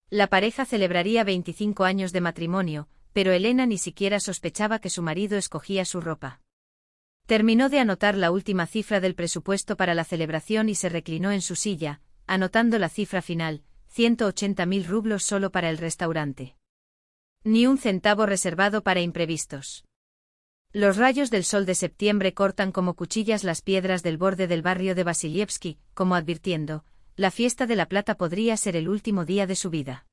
La pareja celebraría 25 años de matrimonio, pero Elena ni siquiera sospechaba que su marido escogía su ropa. Terminó de anotar la última cifra del presupuesto para la celebración y se reclinó en su silla, anotando la cifra final, 180.000 rublos solo para el restaurante. Ni un centavo reservado para imprevistos. Los rayos del sol de septiembre cortan como cuchillas las piedras del borde del barrio de Vasilievsky, como advirtiendo, la fiesta de la plata podría ser el último día de su vida.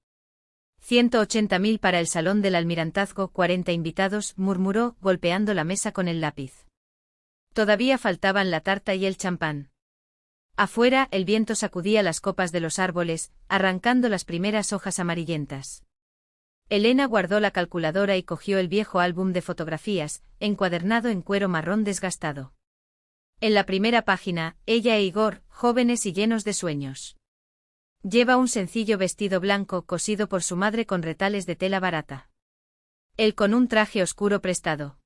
180.000 para el salón del almirantazgo, 40 invitados, murmuró, golpeando la mesa con el lápiz. Todavía faltaban la tarta y el champán. Afuera, el viento sacudía las copas de los árboles, arrancando las primeras hojas amarillentas. Elena guardó la calculadora y cogió el viejo álbum de fotografías, encuadernado en cuero marrón desgastado. En la primera página, ella e Igor, jóvenes y llenos de sueños. Lleva un sencillo vestido blanco cosido por su madre con retales de tela barata. Él con un traje oscuro prestado.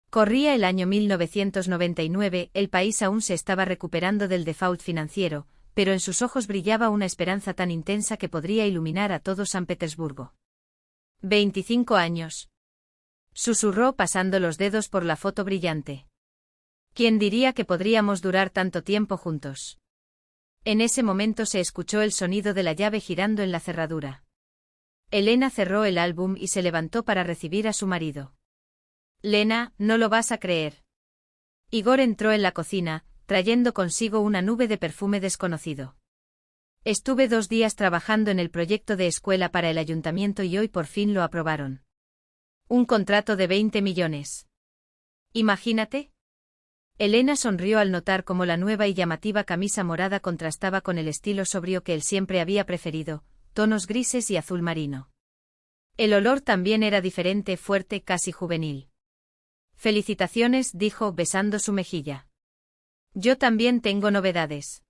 Corría el año 1999, el país aún se estaba recuperando del default financiero, pero en sus ojos brillaba una esperanza tan intensa que podría iluminar a todo San Petersburgo. 25 años. Susurró pasando los dedos por la foto brillante. ¿Quién diría que podríamos durar tanto tiempo juntos? En ese momento se escuchó el sonido de la llave girando en la cerradura. Elena cerró el álbum y se levantó para recibir a su marido. Lena, no lo vas a creer. Igor entró en la cocina, trayendo consigo una nube de perfume desconocido. Estuve 2 días trabajando en el proyecto de escuela para el ayuntamiento y hoy por fin lo aprobaron. Un contrato de 20 millones. Imagínate. Elena sonrió al notar cómo la nueva y llamativa camisa morada contrastaba con el estilo sobrio que él siempre había preferido, tonos grises y azul marino. El olor también era diferente, fuerte, casi juvenil. Felicitaciones, dijo, besando su mejilla. Yo también tengo novedades.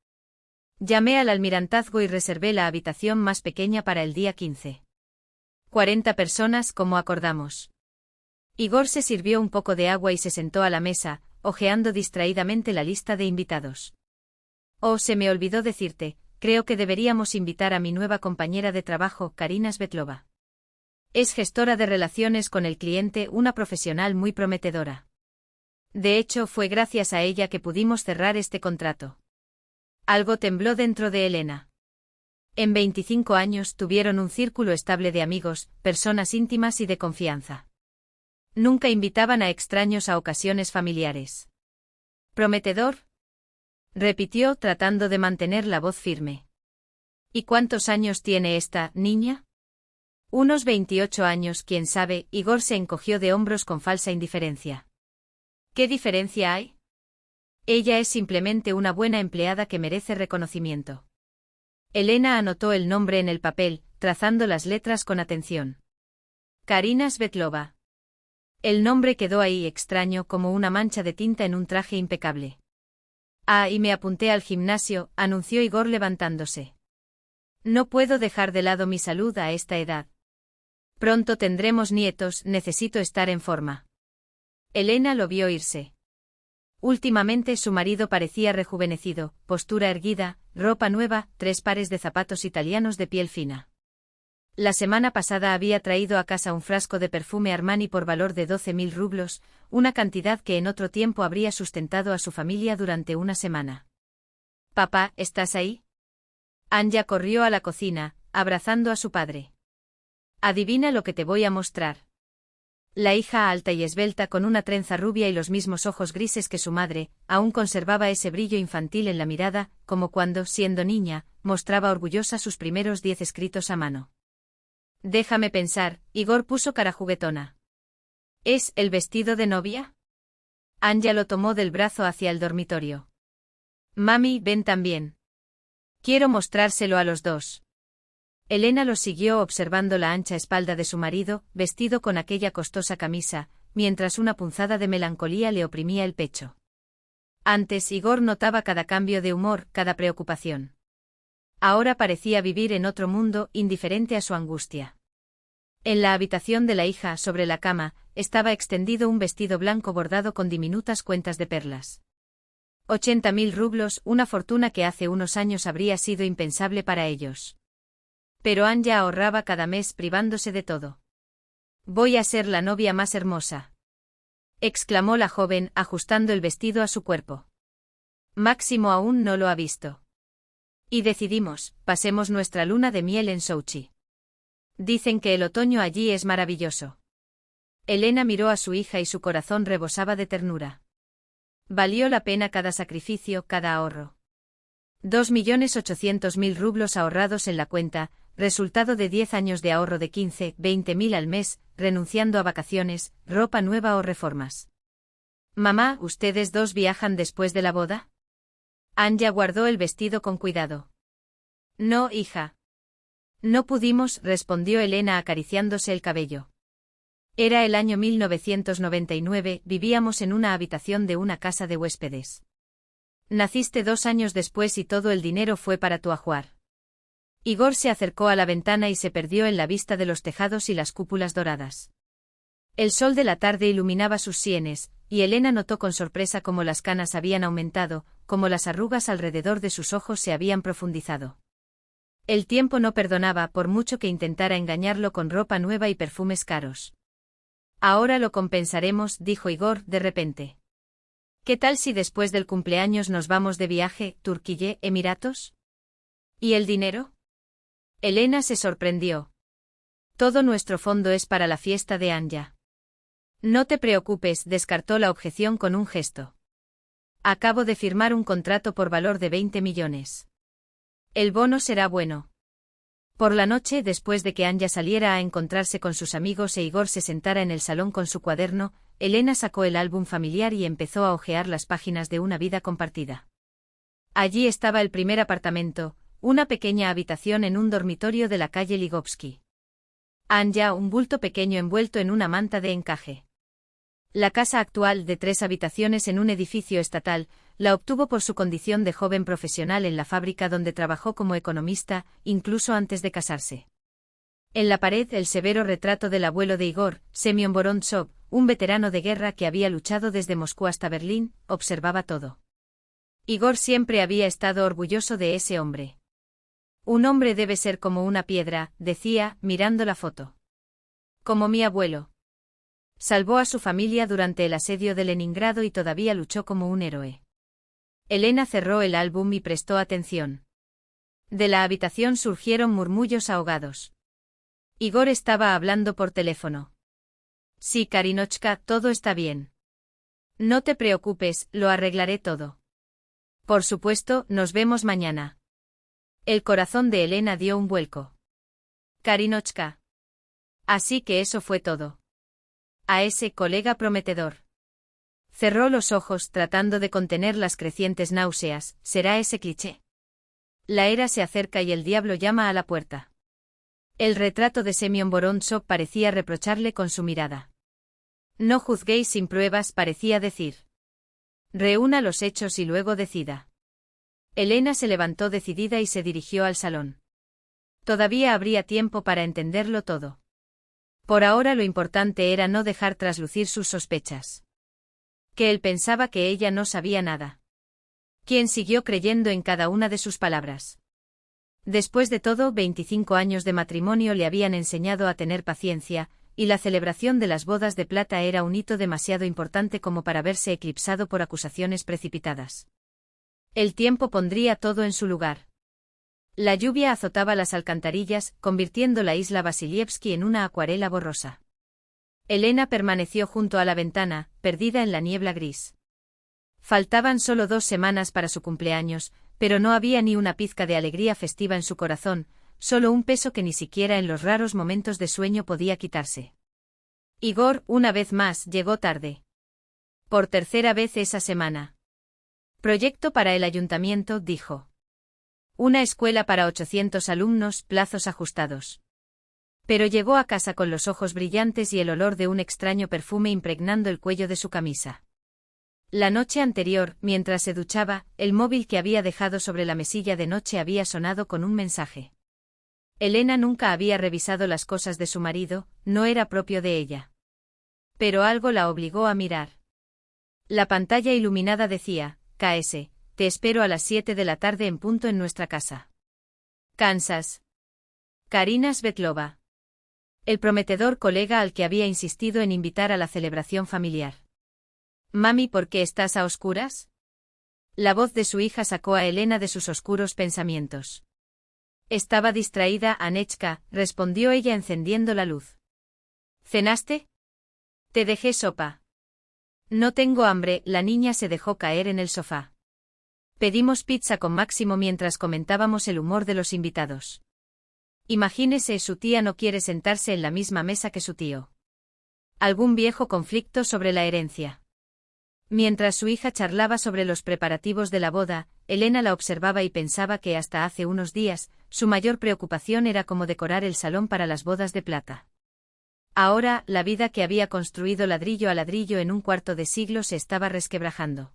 Llamé al almirantazgo y reservé la habitación más pequeña para el día 15. 40 personas, como acordamos. Igor se sirvió un poco de agua y se sentó a la mesa, hojeando distraídamente la lista de invitados. Oh, se me olvidó decirte, creo que deberíamos invitar a mi nueva compañera de trabajo, Karina Svetlova. Es gestora de relaciones con el cliente, una profesional muy prometedora. De hecho, fue gracias a ella que pudimos cerrar este contrato. Algo tembló dentro de Elena. En 25 años tuvieron un círculo estable de amigos, personas íntimas y de confianza. Nunca invitaban a extraños a ocasiones familiares. ¿Prometedor? Repitió, tratando de mantener la voz firme. ¿Y cuántos años tiene esta niña? Unos 28 años, quién sabe. Igor se encogió de hombros con falsa indiferencia. ¿Qué diferencia hay? Ella es simplemente una buena empleada que merece reconocimiento. Elena anotó el nombre en el papel, trazando las letras con atención. Karina Svetlova. El nombre quedó ahí extraño como una mancha de tinta en un traje impecable. Ah, y me apunté al gimnasio, anunció Igor levantándose. No puedo dejar de lado mi salud a esta edad. Pronto tendremos nietos, necesito estar en forma. Elena lo vio irse. Últimamente su marido parecía rejuvenecido, postura erguida, ropa nueva, 3 pares de zapatos italianos de piel fina. La semana pasada había traído a casa un frasco de perfume Armani por valor de 12.000 rublos, una cantidad que en otro tiempo habría sustentado a su familia durante una semana. Papá, ¿estás ahí? Anya corrió a la cocina, abrazando a su padre. Adivina lo que te voy a mostrar. La hija alta y esbelta con una trenza rubia y los mismos ojos grises que su madre, aún conservaba ese brillo infantil en la mirada, como cuando, siendo niña, mostraba orgullosa sus primeros 10 escritos a mano. Déjame pensar, Igor puso cara juguetona. ¿Es el vestido de novia? Anya lo tomó del brazo hacia el dormitorio. Mami, ven también. Quiero mostrárselo a los dos. Elena los siguió observando la ancha espalda de su marido, vestido con aquella costosa camisa, mientras una punzada de melancolía le oprimía el pecho. Antes Igor notaba cada cambio de humor, cada preocupación. Ahora parecía vivir en otro mundo, indiferente a su angustia. En la habitación de la hija, sobre la cama, estaba extendido un vestido blanco bordado con diminutas cuentas de perlas. 80.000 rublos, una fortuna que hace unos años habría sido impensable para ellos. Pero Anya ahorraba cada mes privándose de todo. «Voy a ser la novia más hermosa», exclamó la joven, ajustando el vestido a su cuerpo. Máximo aún no lo ha visto. Y decidimos, pasemos nuestra luna de miel en Sochi. Dicen que el otoño allí es maravilloso. Elena miró a su hija y su corazón rebosaba de ternura. Valió la pena cada sacrificio, cada ahorro. 2.800.000 rublos ahorrados en la cuenta, resultado de 10 años de ahorro de 15, 20.000 al mes, renunciando a vacaciones, ropa nueva o reformas. Mamá, ¿ustedes dos viajan después de la boda? Anya guardó el vestido con cuidado. No, hija. No pudimos, respondió Elena acariciándose el cabello. Era el año 1999, vivíamos en una habitación de una casa de huéspedes. Naciste 2 años después y todo el dinero fue para tu ajuar. Igor se acercó a la ventana y se perdió en la vista de los tejados y las cúpulas doradas. El sol de la tarde iluminaba sus sienes, y Elena notó con sorpresa cómo las canas habían aumentado, cómo las arrugas alrededor de sus ojos se habían profundizado. El tiempo no perdonaba por mucho que intentara engañarlo con ropa nueva y perfumes caros. Ahora lo compensaremos, dijo Igor de repente. ¿Qué tal si después del cumpleaños nos vamos de viaje, Turquía, Emiratos? ¿Y el dinero? Elena se sorprendió. Todo nuestro fondo es para la fiesta de Anya. No te preocupes, descartó la objeción con un gesto. Acabo de firmar un contrato por valor de 20 millones. El bono será bueno. Por la noche, después de que Anya saliera a encontrarse con sus amigos e Igor se sentara en el salón con su cuaderno, Elena sacó el álbum familiar y empezó a hojear las páginas de una vida compartida. Allí estaba el primer apartamento, una pequeña habitación en un dormitorio de la calle Ligovsky. Anya, un bulto pequeño envuelto en una manta de encaje. La casa actual, de 3 habitaciones en un edificio estatal, la obtuvo por su condición de joven profesional en la fábrica donde trabajó como economista, incluso antes de casarse. En la pared, el severo retrato del abuelo de Igor, Semyon Vorontsov, un veterano de guerra que había luchado desde Moscú hasta Berlín, observaba todo. Igor siempre había estado orgulloso de ese hombre. Un hombre debe ser como una piedra, decía, mirando la foto. Como mi abuelo. Salvó a su familia durante el asedio de Leningrado y todavía luchó como un héroe. Elena cerró el álbum y prestó atención. De la habitación surgieron murmullos ahogados. Igor estaba hablando por teléfono. Sí, Karinochka, todo está bien. No te preocupes, lo arreglaré todo. Por supuesto, nos vemos mañana. El corazón de Elena dio un vuelco. Karinochka. Así que eso fue todo. A ese colega prometedor. Cerró los ojos tratando de contener las crecientes náuseas. ¿Será ese cliché? La era se acerca y el diablo llama a la puerta. El retrato de Semyon Vorontsov parecía reprocharle con su mirada. No juzguéis sin pruebas, parecía decir. Reúna los hechos y luego decida. Elena se levantó decidida y se dirigió al salón. Todavía habría tiempo para entenderlo todo. Por ahora lo importante era no dejar traslucir sus sospechas. Que él pensaba que ella no sabía nada. Quien siguió creyendo en cada una de sus palabras. Después de todo, 25 años de matrimonio le habían enseñado a tener paciencia, y la celebración de las bodas de plata era un hito demasiado importante como para verse eclipsado por acusaciones precipitadas. El tiempo pondría todo en su lugar. La lluvia azotaba las alcantarillas, convirtiendo la isla Vasilievsky en una acuarela borrosa. Elena permaneció junto a la ventana, perdida en la niebla gris. Faltaban solo 2 semanas para su cumpleaños, pero no había ni una pizca de alegría festiva en su corazón, solo un peso que ni siquiera en los raros momentos de sueño podía quitarse. Igor, una vez más, llegó tarde. Por tercera vez esa semana. Proyecto para el ayuntamiento, dijo. Una escuela para 800 alumnos, plazos ajustados. Pero llegó a casa con los ojos brillantes y el olor de un extraño perfume impregnando el cuello de su camisa. La noche anterior, mientras se duchaba, el móvil que había dejado sobre la mesilla de noche había sonado con un mensaje. Elena nunca había revisado las cosas de su marido, no era propio de ella. Pero algo la obligó a mirar. La pantalla iluminada decía, KS, te espero a las 7 de la tarde en punto en nuestra casa. Kansas. Karina Svetlova. El prometedor colega al que había insistido en invitar a la celebración familiar. Mami, ¿por qué estás a oscuras? La voz de su hija sacó a Elena de sus oscuros pensamientos. Estaba distraída, Anechka, respondió ella encendiendo la luz. ¿Cenaste? Te dejé sopa. No tengo hambre, la niña se dejó caer en el sofá. Pedimos pizza con Máximo mientras comentábamos el humor de los invitados. Imagínese, su tía no quiere sentarse en la misma mesa que su tío. ¿Algún viejo conflicto sobre la herencia? Mientras su hija charlaba sobre los preparativos de la boda, Elena la observaba y pensaba que hasta hace unos días, su mayor preocupación era cómo decorar el salón para las bodas de plata. Ahora, la vida que había construido ladrillo a ladrillo en un cuarto de siglo se estaba resquebrajando.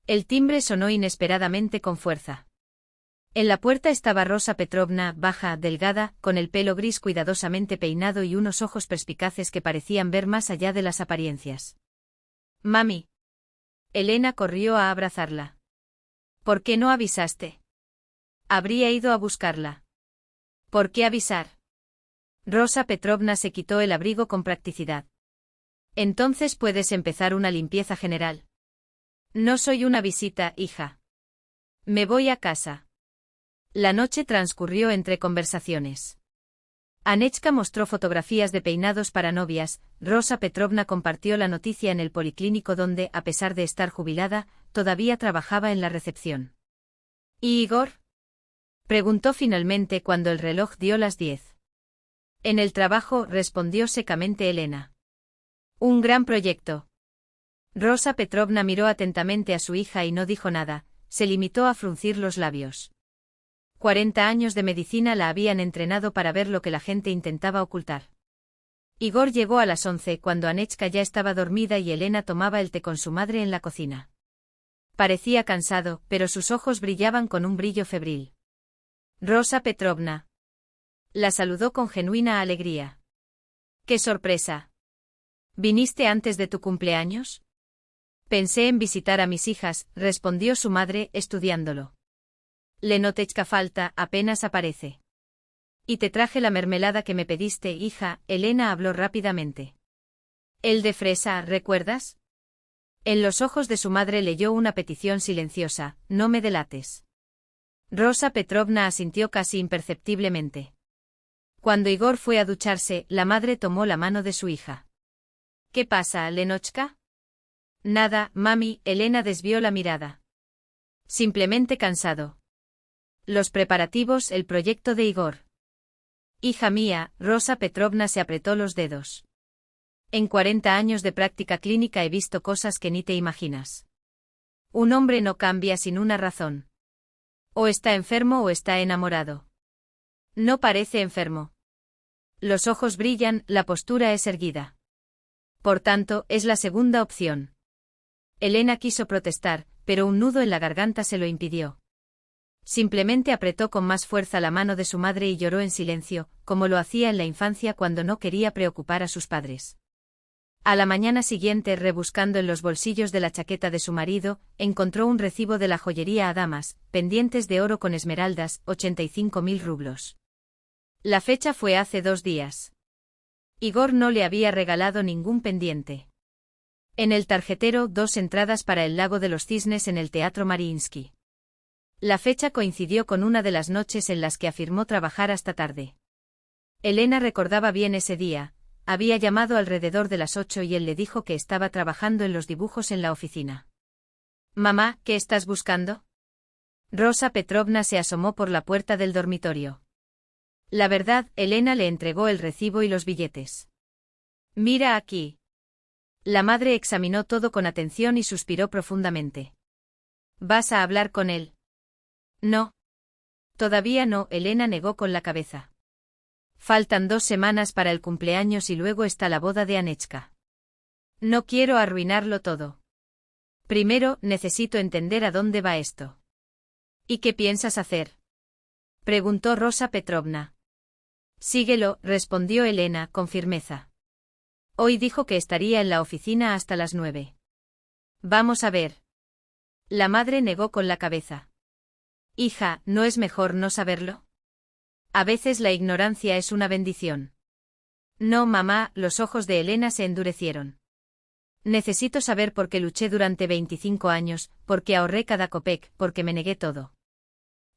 El timbre sonó inesperadamente con fuerza. En la puerta estaba Rosa Petrovna, baja, delgada, con el pelo gris cuidadosamente peinado y unos ojos perspicaces que parecían ver más allá de las apariencias. «Mami». Elena corrió a abrazarla. «¿Por qué no avisaste? Habría ido a buscarla». «¿Por qué avisar?». Rosa Petrovna se quitó el abrigo con practicidad. «Entonces puedes empezar una limpieza general». «No soy una visita, hija. Me voy a casa». La noche transcurrió entre conversaciones. Anechka mostró fotografías de peinados para novias, Rosa Petrovna compartió la noticia en el policlínico donde, a pesar de estar jubilada, todavía trabajaba en la recepción. ¿Y Igor?, preguntó finalmente cuando el reloj dio las 10. En el trabajo, respondió secamente Elena. Un gran proyecto. Rosa Petrovna miró atentamente a su hija y no dijo nada, se limitó a fruncir los labios. 40 años de medicina la habían entrenado para ver lo que la gente intentaba ocultar. Igor llegó a las 11 cuando Anechka ya estaba dormida y Elena tomaba el té con su madre en la cocina. Parecía cansado, pero sus ojos brillaban con un brillo febril. Rosa Petrovna. La saludó con genuina alegría. ¡Qué sorpresa! ¿Viniste antes de tu cumpleaños? Pensé en visitar a mis hijas, respondió su madre, estudiándolo. Lenotechka falta, apenas aparece. Y te traje la mermelada que me pediste, hija, Elena habló rápidamente. El de fresa, ¿recuerdas? En los ojos de su madre leyó una petición silenciosa, no me delates. Rosa Petrovna asintió casi imperceptiblemente. Cuando Igor fue a ducharse, la madre tomó la mano de su hija. ¿Qué pasa, Lenochka? Nada, mami, Elena desvió la mirada. Simplemente cansado. Los preparativos, el proyecto de Igor. Hija mía, Rosa Petrovna se apretó los dedos. En 40 años de práctica clínica he visto cosas que ni te imaginas. Un hombre no cambia sin una razón. O está enfermo o está enamorado. No parece enfermo. Los ojos brillan, la postura es erguida. Por tanto, es la segunda opción. Elena quiso protestar, pero un nudo en la garganta se lo impidió. Simplemente apretó con más fuerza la mano de su madre y lloró en silencio, como lo hacía en la infancia cuando no quería preocupar a sus padres. A la mañana siguiente, rebuscando en los bolsillos de la chaqueta de su marido, encontró un recibo de la joyería a damas, pendientes de oro con esmeraldas, 85.000 rublos. La fecha fue hace 2 días. Igor no le había regalado ningún pendiente. En el tarjetero, 2 entradas para el Lago de los Cisnes en el Teatro Mariinsky. La fecha coincidió con una de las noches en las que afirmó trabajar hasta tarde. Elena recordaba bien ese día, había llamado alrededor de las 8 y él le dijo que estaba trabajando en los dibujos en la oficina. «Mamá, ¿qué estás buscando?». Rosa Petrovna se asomó por la puerta del dormitorio. La verdad, Elena le entregó el recibo y los billetes. «Mira aquí». La madre examinó todo con atención y suspiró profundamente. «¿Vas a hablar con él?». «No. Todavía no», Elena negó con la cabeza. «Faltan 2 semanas para el cumpleaños y luego está la boda de Anechka. No quiero arruinarlo todo. Primero, necesito entender a dónde va esto». «¿Y qué piensas hacer?», preguntó Rosa Petrovna. «Síguelo», respondió Elena con firmeza. «Hoy dijo que estaría en la oficina hasta las 9. Vamos a ver». La madre negó con la cabeza. «Hija, ¿no es mejor no saberlo?». A veces la ignorancia es una bendición. No, mamá, los ojos de Elena se endurecieron. Necesito saber por qué luché durante 25 años, por qué ahorré cada copec, porque me negué todo.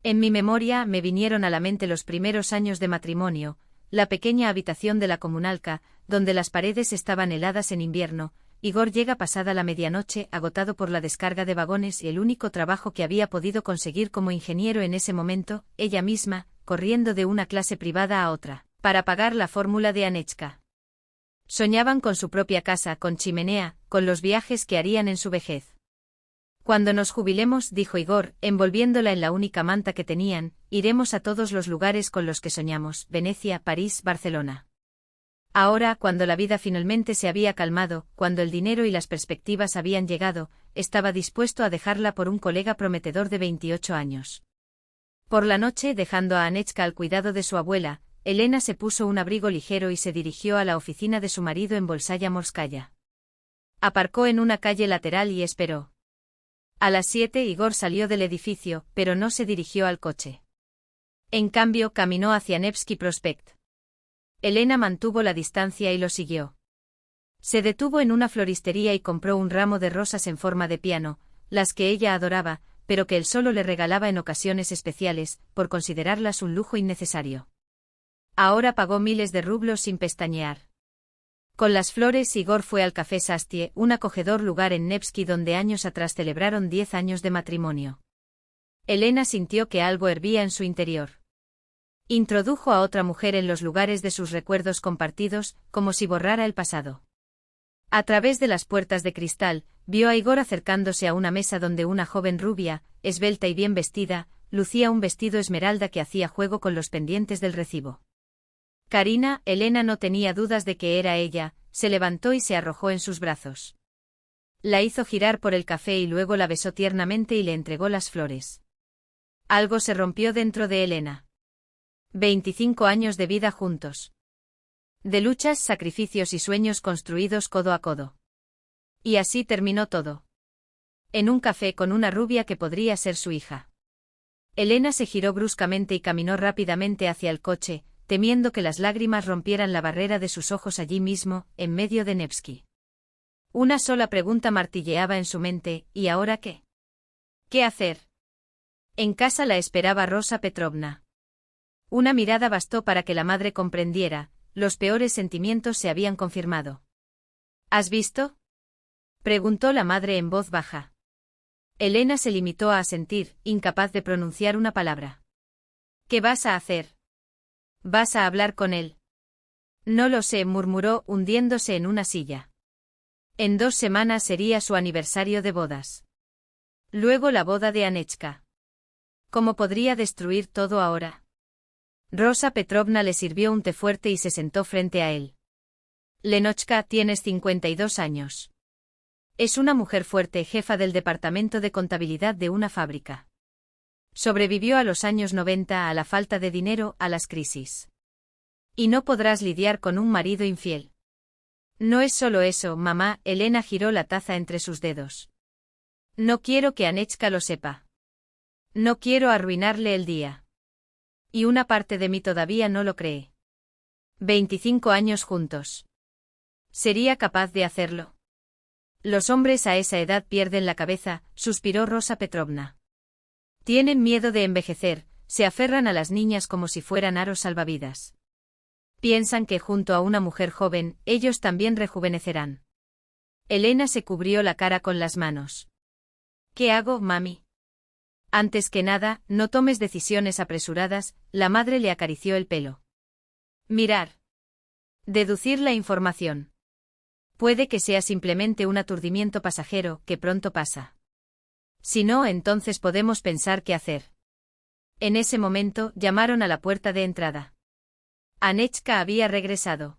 En mi memoria me vinieron a la mente los primeros años de matrimonio, la pequeña habitación de la comunalca, donde las paredes estaban heladas en invierno. Igor llega pasada la medianoche, agotado por la descarga de vagones y el único trabajo que había podido conseguir como ingeniero en ese momento, ella misma, corriendo de una clase privada a otra, para pagar la fórmula de Anechka. Soñaban con su propia casa, con chimenea, con los viajes que harían en su vejez. Cuando nos jubilemos, dijo Igor, envolviéndola en la única manta que tenían, iremos a todos los lugares con los que soñamos, Venecia, París, Barcelona. Ahora, cuando la vida finalmente se había calmado, cuando el dinero y las perspectivas habían llegado, estaba dispuesto a dejarla por un colega prometedor de 28 años. Por la noche, dejando a Anechka al cuidado de su abuela, Elena se puso un abrigo ligero y se dirigió a la oficina de su marido en Bolsaya Morskaya. Aparcó en una calle lateral y esperó. A las 7 Igor salió del edificio, pero no se dirigió al coche. En cambio, caminó hacia Nevsky Prospect. Elena mantuvo la distancia y lo siguió. Se detuvo en una floristería y compró un ramo de rosas en forma de piano, las que ella adoraba, pero que él solo le regalaba en ocasiones especiales, por considerarlas un lujo innecesario. Ahora pagó miles de rublos sin pestañear. Con las flores, Igor fue al Café Sastie, un acogedor lugar en Nevsky donde años atrás celebraron 10 años de matrimonio. Elena sintió que algo hervía en su interior. Introdujo a otra mujer en los lugares de sus recuerdos compartidos, como si borrara el pasado. A través de las puertas de cristal, vio a Igor acercándose a una mesa donde una joven rubia, esbelta y bien vestida, lucía un vestido esmeralda que hacía juego con los pendientes del recibo. Karina, Elena no tenía dudas de que era ella, se levantó y se arrojó en sus brazos. La hizo girar por el café y luego la besó tiernamente y le entregó las flores. Algo se rompió dentro de Elena. 25 años de vida juntos. De luchas, sacrificios y sueños construidos codo a codo. Y así terminó todo. En un café con una rubia que podría ser su hija. Elena se giró bruscamente y caminó rápidamente hacia el coche, temiendo que las lágrimas rompieran la barrera de sus ojos allí mismo, en medio de Nevsky. Una sola pregunta martilleaba en su mente, ¿y ahora qué? ¿Qué hacer? En casa la esperaba Rosa Petrovna. Una mirada bastó para que la madre comprendiera, los peores sentimientos se habían confirmado. ¿Has visto? Preguntó la madre en voz baja. Elena se limitó a asentir, incapaz de pronunciar una palabra. ¿Qué vas a hacer? ¿Vas a hablar con él? No lo sé, murmuró, hundiéndose en una silla. En 2 semanas sería su aniversario de bodas. Luego la boda de Anechka. ¿Cómo podría destruir todo ahora? Rosa Petrovna le sirvió un té fuerte y se sentó frente a él. Lenochka, tienes 52 años. Es una mujer fuerte, jefa del departamento de contabilidad de una fábrica. Sobrevivió a los años 90, a la falta de dinero, a las crisis. Y no podrás lidiar con un marido infiel. No es solo eso, mamá, Elena giró la taza entre sus dedos. No quiero que Anechka lo sepa. No quiero arruinarle el día. Y una parte de mí todavía no lo cree. 25 años juntos. ¿Sería capaz de hacerlo? Los hombres a esa edad pierden la cabeza, suspiró Rosa Petrovna. Tienen miedo de envejecer, se aferran a las niñas como si fueran aros salvavidas. Piensan que junto a una mujer joven, ellos también rejuvenecerán. Elena se cubrió la cara con las manos. ¿Qué hago, mami? Antes que nada, no tomes decisiones apresuradas, la madre le acarició el pelo. Mirar. Deducir la información. Puede que sea simplemente un aturdimiento pasajero, que pronto pasa. Si no, entonces podemos pensar qué hacer. En ese momento, llamaron a la puerta de entrada. Anechka había regresado.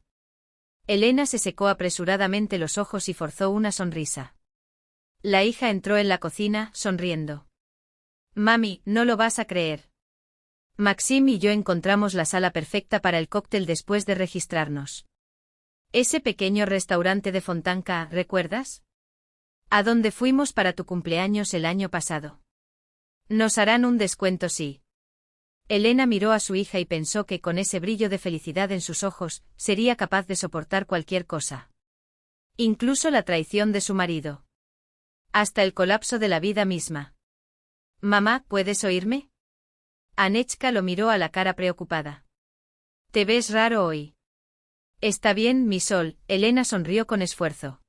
Elena se secó apresuradamente los ojos y forzó una sonrisa. La hija entró en la cocina, sonriendo. Mami, no lo vas a creer. Maxim y yo encontramos la sala perfecta para el cóctel después de registrarnos. Ese pequeño restaurante de Fontanka, ¿recuerdas? ¿A dónde fuimos para tu cumpleaños el año pasado? Nos harán un descuento, sí. Elena miró a su hija y pensó que con ese brillo de felicidad en sus ojos, sería capaz de soportar cualquier cosa. Incluso la traición de su marido. Hasta el colapso de la vida misma. «Mamá, ¿puedes oírme?» Anechka lo miró a la cara preocupada. «Te ves raro hoy». «Está bien, mi sol», Elena sonrió con esfuerzo.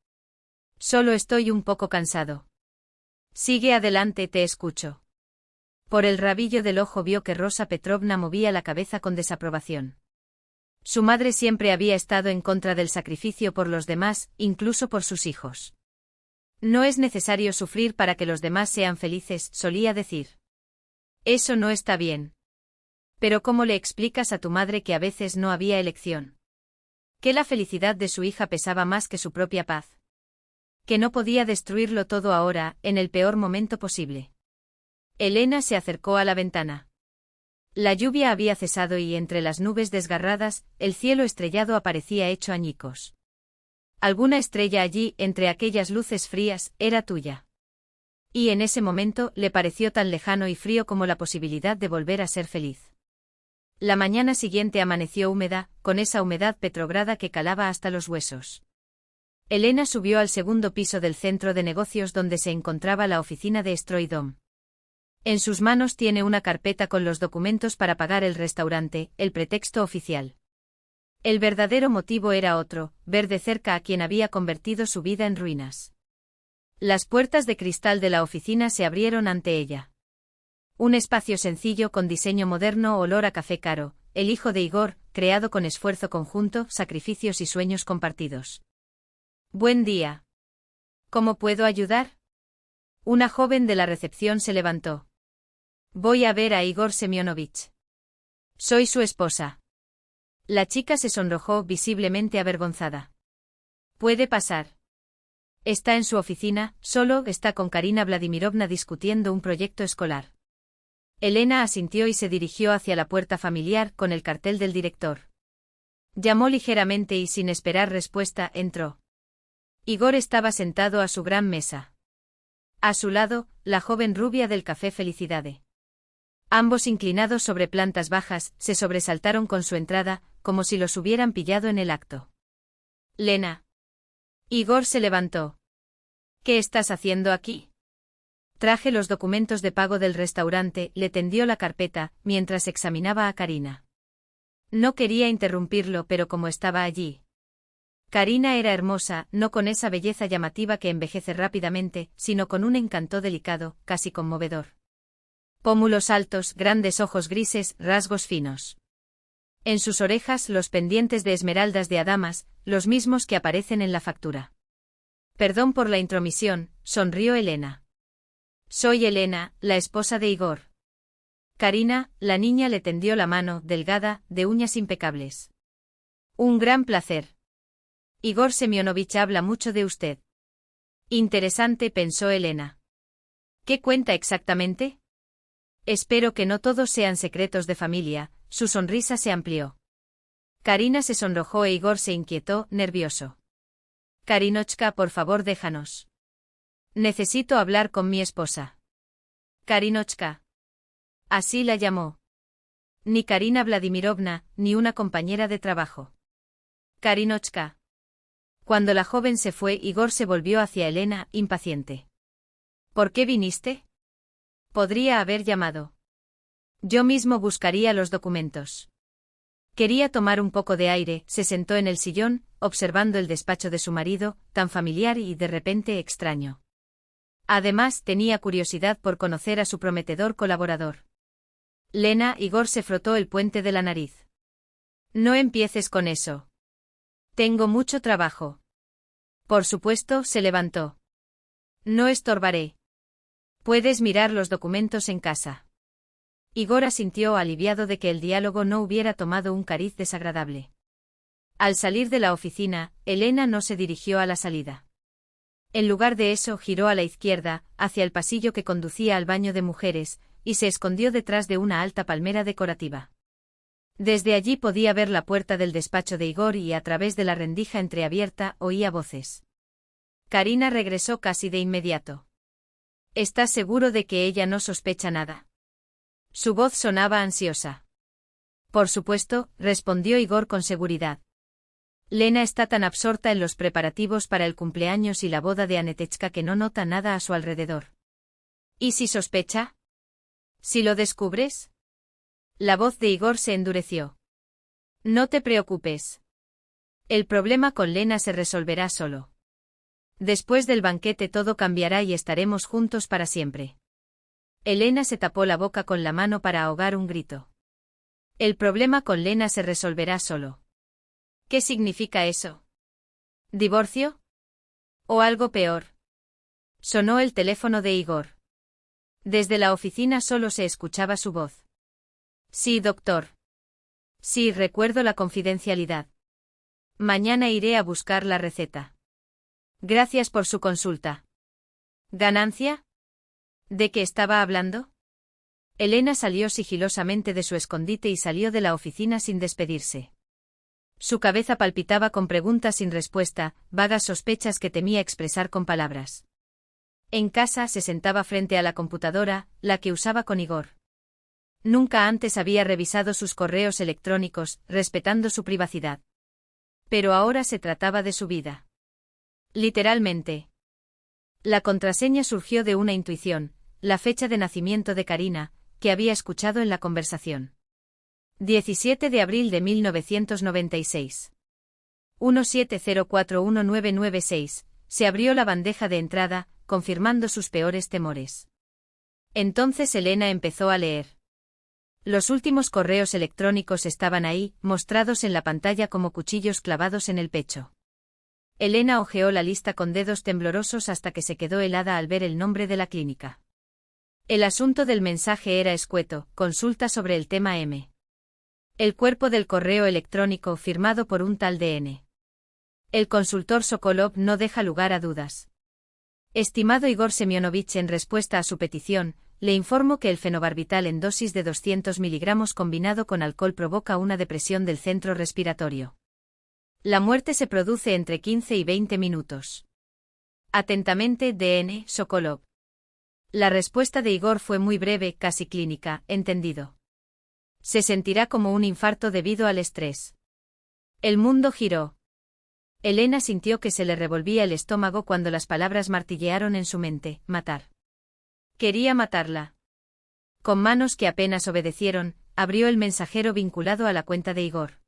«Solo estoy un poco cansado». «Sigue adelante, te escucho». Por el rabillo del ojo vio que Rosa Petrovna movía la cabeza con desaprobación. Su madre siempre había estado en contra del sacrificio por los demás, incluso por sus hijos. «No es necesario sufrir para que los demás sean felices», solía decir. «Eso no está bien». «Pero ¿cómo le explicas a tu madre que a veces no había elección? Que la felicidad de su hija pesaba más que su propia paz. Que no podía destruirlo todo ahora, en el peor momento posible». Elena se acercó a la ventana. La lluvia había cesado y entre las nubes desgarradas, el cielo estrellado aparecía hecho añicos. Alguna estrella allí, entre aquellas luces frías, era tuya. Y en ese momento le pareció tan lejano y frío como la posibilidad de volver a ser feliz. La mañana siguiente amaneció húmeda, con esa humedad petrograda que calaba hasta los huesos. Elena subió al segundo piso del centro de negocios donde se encontraba la oficina de Stroidom. En sus manos tiene una carpeta con los documentos para pagar el restaurante, el pretexto oficial. El verdadero motivo era otro, ver de cerca a quien había convertido su vida en ruinas. Las puertas de cristal de la oficina se abrieron ante ella. Un espacio sencillo con diseño moderno, olor a café caro, el hijo de Igor, creado con esfuerzo conjunto, sacrificios y sueños compartidos. «Buen día. ¿Cómo puedo ayudar?» Una joven de la recepción se levantó. «Voy a ver a Igor Semyonovich. Soy su esposa». La chica se sonrojó visiblemente avergonzada. «Puede pasar». Está en su oficina, solo está con Karina Vladimirovna discutiendo un proyecto escolar. Elena asintió y se dirigió hacia la puerta familiar con el cartel del director. Llamó ligeramente y sin esperar respuesta, entró. Igor estaba sentado a su gran mesa. A su lado, la joven rubia del café Felicidade. Ambos inclinados sobre plantas bajas, se sobresaltaron con su entrada, como si los hubieran pillado en el acto. «Lena». Igor se levantó. «¿Qué estás haciendo aquí?» «Traje los documentos de pago del restaurante», le tendió la carpeta, mientras examinaba a Karina. No quería interrumpirlo, pero como estaba allí. Karina era hermosa, no con esa belleza llamativa que envejece rápidamente, sino con un encanto delicado, casi conmovedor. Pómulos altos, grandes ojos grises, rasgos finos. En sus orejas los pendientes de esmeraldas de adamas, los mismos que aparecen en la factura. «Perdón por la intromisión», sonrió Elena. «Soy Elena, la esposa de Igor». Karina, la niña, le tendió la mano, delgada, de uñas impecables. «Un gran placer. Igor Semyonovich habla mucho de usted». «Interesante», pensó Elena. «¿Qué cuenta exactamente?» «Espero que no todos sean secretos de familia», su sonrisa se amplió. Karina se sonrojó e Igor se inquietó, nervioso. «Karinochka, por favor, déjanos. Necesito hablar con mi esposa». «Karinochka». Así la llamó. Ni Karina Vladimirovna, ni una compañera de trabajo. «Karinochka». Cuando la joven se fue, Igor se volvió hacia Elena, impaciente. «¿Por qué viniste?» «Podría haber llamado. Yo mismo buscaría los documentos». Quería tomar un poco de aire, se sentó en el sillón, observando el despacho de su marido, tan familiar y de repente extraño. Además, tenía curiosidad por conocer a su prometedor colaborador. «Lena», Igor se frotó el puente de la nariz. «No empieces con eso. Tengo mucho trabajo». Por supuesto, se levantó. «No estorbaré. Puedes mirar los documentos en casa». Igor asintió aliviado de que el diálogo no hubiera tomado un cariz desagradable. Al salir de la oficina, Elena no se dirigió a la salida. En lugar de eso, giró a la izquierda, hacia el pasillo que conducía al baño de mujeres, y se escondió detrás de una alta palmera decorativa. Desde allí podía ver la puerta del despacho de Igor y a través de la rendija entreabierta oía voces. Karina regresó casi de inmediato. «¿Estás seguro de que ella no sospecha nada?» Su voz sonaba ansiosa. Por supuesto, respondió Igor con seguridad. Lena está tan absorta en los preparativos para el cumpleaños y la boda de Anetechka que no nota nada a su alrededor. ¿Y si sospecha? ¿Si lo descubres? La voz de Igor se endureció. No te preocupes. El problema con Lena se resolverá solo. Después del banquete todo cambiará y estaremos juntos para siempre. Elena se tapó la boca con la mano para ahogar un grito. El problema con Lena se resolverá solo. ¿Qué significa eso? ¿Divorcio? ¿O algo peor? Sonó el teléfono de Igor. Desde la oficina solo se escuchaba su voz. Sí, doctor. Sí, recuerdo la confidencialidad. Mañana iré a buscar la receta. Gracias por su consulta. ¿Ganancia? ¿De qué estaba hablando? Elena salió sigilosamente de su escondite y salió de la oficina sin despedirse. Su cabeza palpitaba con preguntas sin respuesta, vagas sospechas que temía expresar con palabras. En casa se sentaba frente a la computadora, la que usaba con Igor. Nunca antes había revisado sus correos electrónicos, respetando su privacidad. Pero ahora se trataba de su vida. Literalmente. La contraseña surgió de una intuición, la fecha de nacimiento de Karina, que había escuchado en la conversación. 17 de abril de 1996. 17041996. Se abrió la bandeja de entrada, confirmando sus peores temores. Entonces Elena empezó a leer. Los últimos correos electrónicos estaban ahí, mostrados en la pantalla como cuchillos clavados en el pecho. Elena hojeó la lista con dedos temblorosos hasta que se quedó helada al ver el nombre de la clínica. El asunto del mensaje era escueto, consulta sobre el tema M. El cuerpo del correo electrónico firmado por un tal DN. El consultor Sokolov no deja lugar a dudas. Estimado Igor Semyonovich, en respuesta a su petición, le informo que el fenobarbital en dosis de 200 miligramos combinado con alcohol provoca una depresión del centro respiratorio. La muerte se produce entre 15 y 20 minutos. Atentamente, DN, Sokolov. La respuesta de Igor fue muy breve, casi clínica, entendido. Se sentirá como un infarto debido al estrés. El mundo giró. Elena sintió que se le revolvía el estómago cuando las palabras martillearon en su mente, matar. Quería matarla. Con manos que apenas obedecieron, abrió el mensajero vinculado a la cuenta de Igor.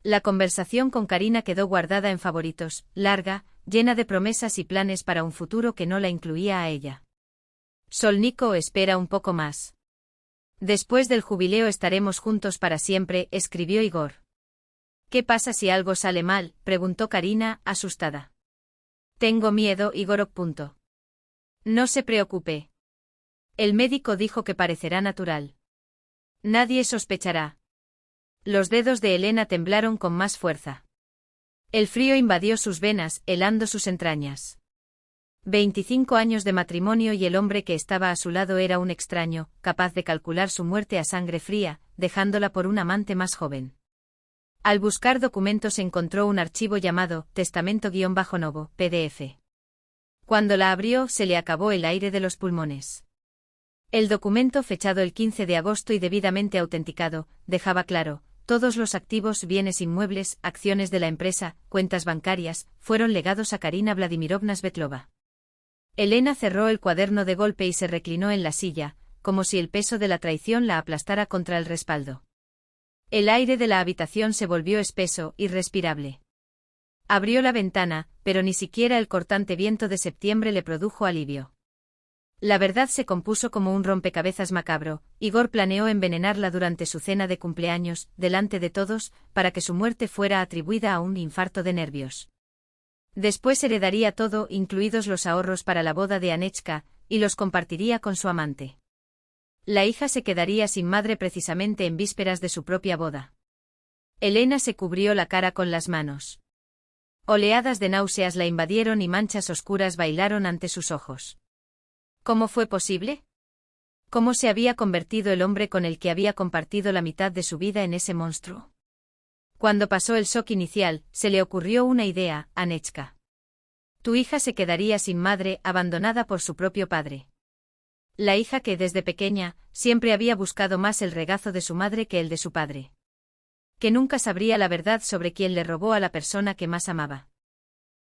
La conversación con Karina quedó guardada en favoritos, larga, llena de promesas y planes para un futuro que no la incluía a ella. Solniko espera un poco más. Después del jubileo estaremos juntos para siempre, escribió Igor. ¿Qué pasa si algo sale mal?, preguntó Karina, asustada. Tengo miedo, Igor. No se preocupe. El médico dijo que parecerá natural. Nadie sospechará. Los dedos de Elena temblaron con más fuerza. El frío invadió sus venas, helando sus entrañas. 25 años de matrimonio y el hombre que estaba a su lado era un extraño, capaz de calcular su muerte a sangre fría, dejándola por un amante más joven. Al buscar documentos encontró un archivo llamado Testamento-Novo, PDF. Cuando la abrió se le acabó el aire de los pulmones. El documento, fechado el 15 de agosto y debidamente autenticado, dejaba claro: todos los activos, bienes inmuebles, acciones de la empresa, cuentas bancarias, fueron legados a Karina Vladimirovna Svetlova. Elena cerró el cuaderno de golpe y se reclinó en la silla, como si el peso de la traición la aplastara contra el respaldo. El aire de la habitación se volvió espeso, irrespirable. Abrió la ventana, pero ni siquiera el cortante viento de septiembre le produjo alivio. La verdad se compuso como un rompecabezas macabro. Igor planeó envenenarla durante su cena de cumpleaños, delante de todos, para que su muerte fuera atribuida a un infarto de nervios. Después heredaría todo, incluidos los ahorros para la boda de Anechka, y los compartiría con su amante. La hija se quedaría sin madre precisamente en vísperas de su propia boda. Elena se cubrió la cara con las manos. Oleadas de náuseas la invadieron y manchas oscuras bailaron ante sus ojos. ¿Cómo fue posible? ¿Cómo se había convertido el hombre con el que había compartido la mitad de su vida en ese monstruo? Cuando pasó el shock inicial, se le ocurrió una idea: Anechka. Tu hija se quedaría sin madre, abandonada por su propio padre. La hija que, desde pequeña, siempre había buscado más el regazo de su madre que el de su padre. Que nunca sabría la verdad sobre quién le robó a la persona que más amaba.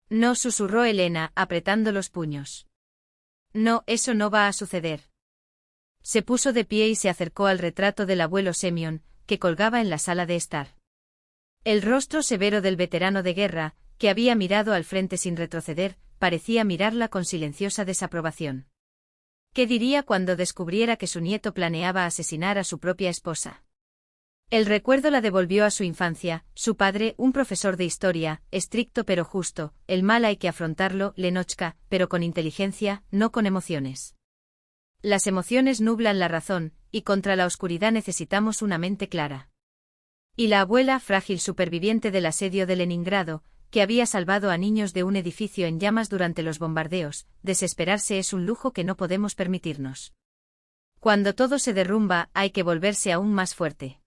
No, susurró Elena, apretando los puños. No, eso no va a suceder. Se puso de pie y se acercó al retrato del abuelo Semyon, que colgaba en la sala de estar. El rostro severo del veterano de guerra, que había mirado al frente sin retroceder, parecía mirarla con silenciosa desaprobación. ¿Qué diría cuando descubriera que su nieto planeaba asesinar a su propia esposa? El recuerdo la devolvió a su infancia, su padre, un profesor de historia, estricto pero justo, el mal hay que afrontarlo, Lenotchka, pero con inteligencia, no con emociones. Las emociones nublan la razón, y contra la oscuridad necesitamos una mente clara. Y la abuela, frágil superviviente del asedio de Leningrado, que había salvado a niños de un edificio en llamas durante los bombardeos, desesperarse es un lujo que no podemos permitirnos. Cuando todo se derrumba, hay que volverse aún más fuerte.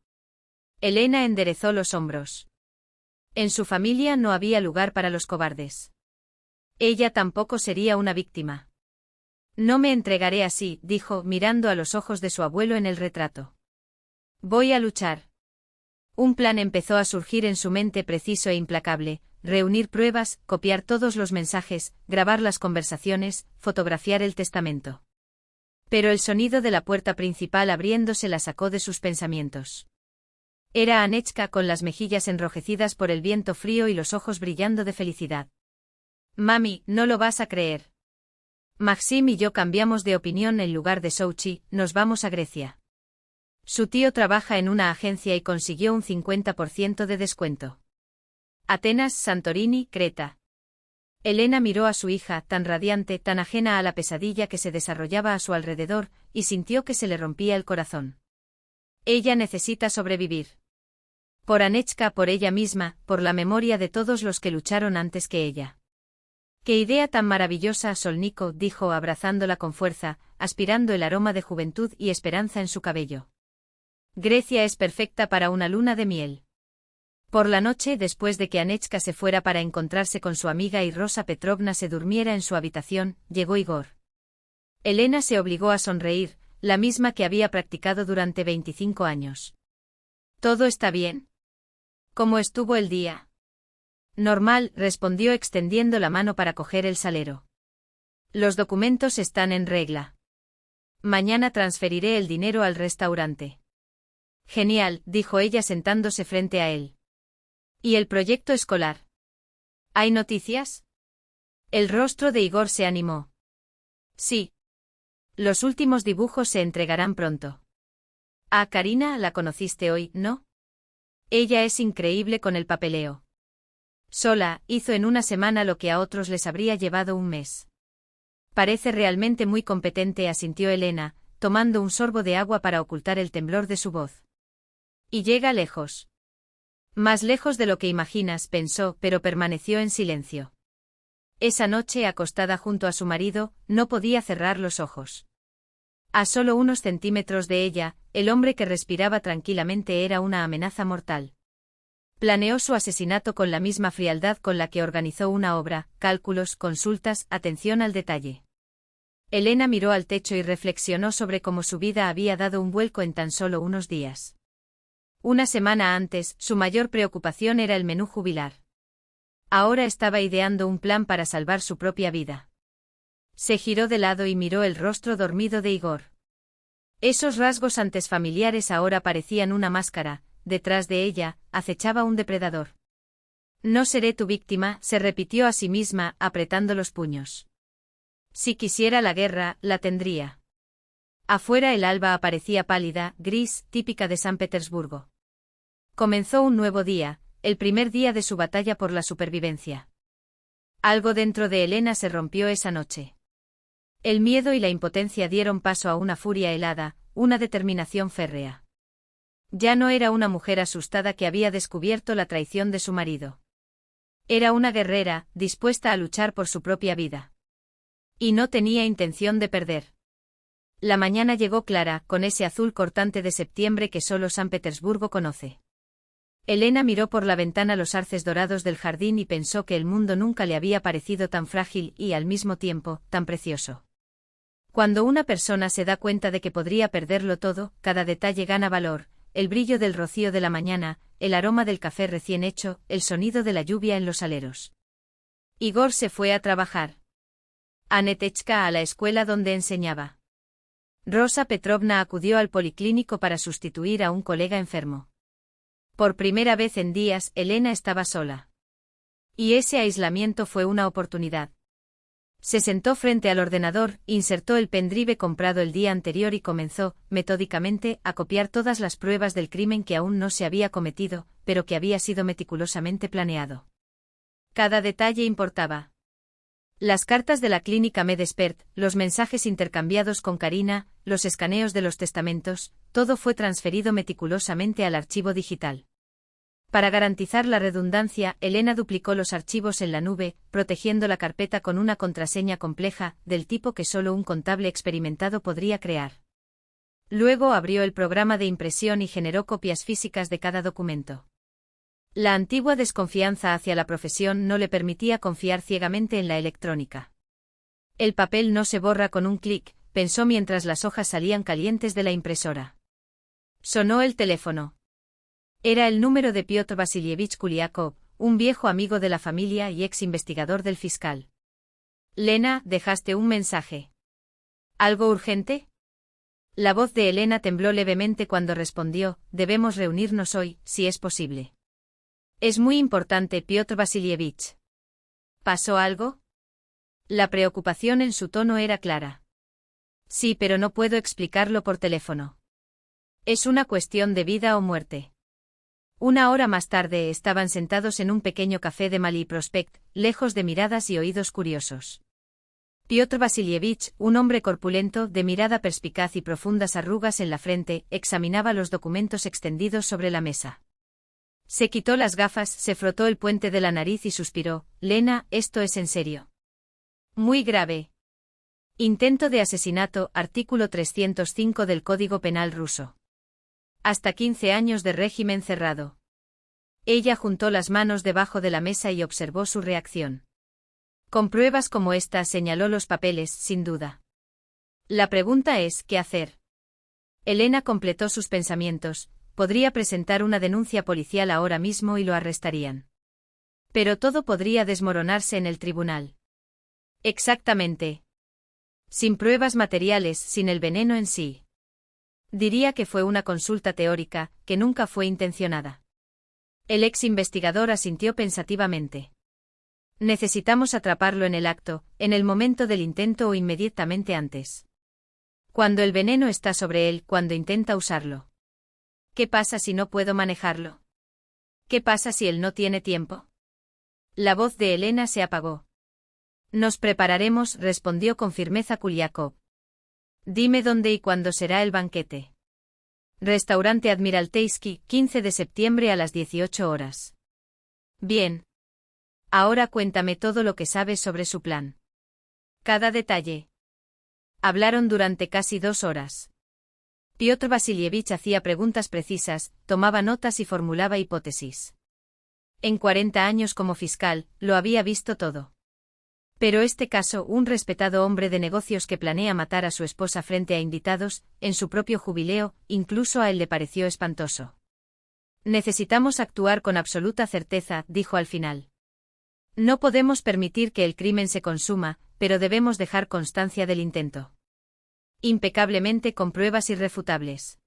Elena enderezó los hombros. En su familia no había lugar para los cobardes. Ella tampoco sería una víctima. No me entregaré así, dijo, mirando a los ojos de su abuelo en el retrato. Voy a luchar. Un plan empezó a surgir en su mente preciso e implacable, reunir pruebas, copiar todos los mensajes, grabar las conversaciones, fotografiar el testamento. Pero el sonido de la puerta principal abriéndose la sacó de sus pensamientos. Era Anechka con las mejillas enrojecidas por el viento frío y los ojos brillando de felicidad. Mami, no lo vas a creer. Maxim y yo cambiamos de opinión en lugar de Sochi, nos vamos a Grecia. Su tío trabaja en una agencia y consiguió un 50% de descuento. Atenas, Santorini, Creta. Elena miró a su hija, tan radiante, tan ajena a la pesadilla que se desarrollaba a su alrededor, y sintió que se le rompía el corazón. Ella necesita sobrevivir. Por Anechka, por ella misma, por la memoria de todos los que lucharon antes que ella. ¡Qué idea tan maravillosa, Solniko!, dijo abrazándola con fuerza, aspirando el aroma de juventud y esperanza en su cabello. Grecia es perfecta para una luna de miel. Por la noche, después de que Anechka se fuera para encontrarse con su amiga y Rosa Petrovna se durmiera en su habitación, llegó Igor. Elena se obligó a sonreír, la misma que había practicado durante 25 años. ¿Todo está bien? ¿Cómo estuvo el día? Normal, respondió extendiendo la mano para coger el salero. Los documentos están en regla. Mañana transferiré el dinero al restaurante. Genial, dijo ella sentándose frente a él. ¿Y el proyecto escolar? ¿Hay noticias? El rostro de Igor se animó. Sí. Los últimos dibujos se entregarán pronto. Ah, Karina, la conociste hoy, ¿no? Ella es increíble con el papeleo. Sola, hizo en una semana lo que a otros les habría llevado un mes. Parece realmente muy competente, asintió Elena, tomando un sorbo de agua para ocultar el temblor de su voz. Y llega lejos. Más lejos de lo que imaginas, pensó, pero permaneció en silencio. Esa noche, acostada junto a su marido, no podía cerrar los ojos. A solo unos centímetros de ella, el hombre que respiraba tranquilamente era una amenaza mortal. Planeó su asesinato con la misma frialdad con la que organizó una obra, cálculos, consultas, atención al detalle. Elena miró al techo y reflexionó sobre cómo su vida había dado un vuelco en tan solo unos días. Una semana antes, su mayor preocupación era el menú jubilar. Ahora estaba ideando un plan para salvar su propia vida. Se giró de lado y miró el rostro dormido de Igor. Esos rasgos antes familiares ahora parecían una máscara. Detrás de ella, acechaba un depredador. No seré tu víctima, se repitió a sí misma, apretando los puños. Si quisiera la guerra, la tendría. Afuera el alba aparecía pálida, gris, típica de San Petersburgo. Comenzó un nuevo día, el primer día de su batalla por la supervivencia. Algo dentro de Elena se rompió esa noche. El miedo y la impotencia dieron paso a una furia helada, una determinación férrea. Ya no era una mujer asustada que había descubierto la traición de su marido. Era una guerrera, dispuesta a luchar por su propia vida. Y no tenía intención de perder. La mañana llegó clara, con ese azul cortante de septiembre que solo San Petersburgo conoce. Elena miró por la ventana los arces dorados del jardín y pensó que el mundo nunca le había parecido tan frágil y, al mismo tiempo, tan precioso. Cuando una persona se da cuenta de que podría perderlo todo, cada detalle gana valor: el brillo del rocío de la mañana, el aroma del café recién hecho, el sonido de la lluvia en los aleros. Igor se fue a trabajar. Anetechka a la escuela donde enseñaba. Rosa Petrovna acudió al policlínico para sustituir a un colega enfermo. Por primera vez en días, Elena estaba sola. Y ese aislamiento fue una oportunidad. Se sentó frente al ordenador, insertó el pendrive comprado el día anterior y comenzó, metódicamente, a copiar todas las pruebas del crimen que aún no se había cometido, pero que había sido meticulosamente planeado. Cada detalle importaba. Las cartas de la clínica Medespert, los mensajes intercambiados con Karina, los escaneos de los testamentos, todo fue transferido meticulosamente al archivo digital. Para garantizar la redundancia, Elena duplicó los archivos en la nube, protegiendo la carpeta con una contraseña compleja, del tipo que solo un contable experimentado podría crear. Luego abrió el programa de impresión y generó copias físicas de cada documento. La antigua desconfianza hacia la profesión no le permitía confiar ciegamente en la electrónica. El papel no se borra con un clic, pensó mientras las hojas salían calientes de la impresora. Sonó el teléfono. Era el número de Piotr Vasilievich Kuliakov, un viejo amigo de la familia y ex investigador del fiscal. Lena, dejaste un mensaje. ¿Algo urgente? La voz de Elena tembló levemente cuando respondió: debemos reunirnos hoy, si es posible. Es muy importante, Piotr Vasilievich. ¿Pasó algo? La preocupación en su tono era clara. Sí, pero no puedo explicarlo por teléfono. Es una cuestión de vida o muerte. Una hora más tarde estaban sentados en un pequeño café de Malí Prospect, lejos de miradas y oídos curiosos. Piotr Vasilievich, un hombre corpulento, de mirada perspicaz y profundas arrugas en la frente, examinaba los documentos extendidos sobre la mesa. Se quitó las gafas, se frotó el puente de la nariz y suspiró: Lena, esto es en serio. Muy grave. Intento de asesinato, artículo 305 del Código Penal ruso. Hasta 15 años de régimen cerrado. Ella juntó las manos debajo de la mesa y observó su reacción. Con pruebas como esta señaló los papeles, sin duda. La pregunta es, ¿qué hacer? Elena completó sus pensamientos: podría presentar una denuncia policial ahora mismo y lo arrestarían. Pero todo podría desmoronarse en el tribunal. Exactamente. Sin pruebas materiales, sin el veneno en sí. Diría que fue una consulta teórica, que nunca fue intencionada. El ex investigador asintió pensativamente. Necesitamos atraparlo en el acto, en el momento del intento o inmediatamente antes. Cuando el veneno está sobre él, cuando intenta usarlo. ¿Qué pasa si no puedo manejarlo? ¿Qué pasa si él no tiene tiempo? La voz de Elena se apagó. Nos prepararemos, respondió con firmeza Kuliakov. Dime dónde y cuándo será el banquete. Restaurante Admiralteisky, 15 de septiembre a las 18 horas. Bien. Ahora cuéntame todo lo que sabes sobre su plan. Cada detalle. Hablaron durante casi 2 horas. Piotr Vasilievich hacía preguntas precisas, tomaba notas y formulaba hipótesis. En 40 años como fiscal, lo había visto todo. Pero este caso, un respetado hombre de negocios que planea matar a su esposa frente a invitados, en su propio jubileo, incluso a él le pareció espantoso. Necesitamos actuar con absoluta certeza, dijo al final. No podemos permitir que el crimen se consuma, pero debemos dejar constancia del intento. Impecablemente con pruebas irrefutables.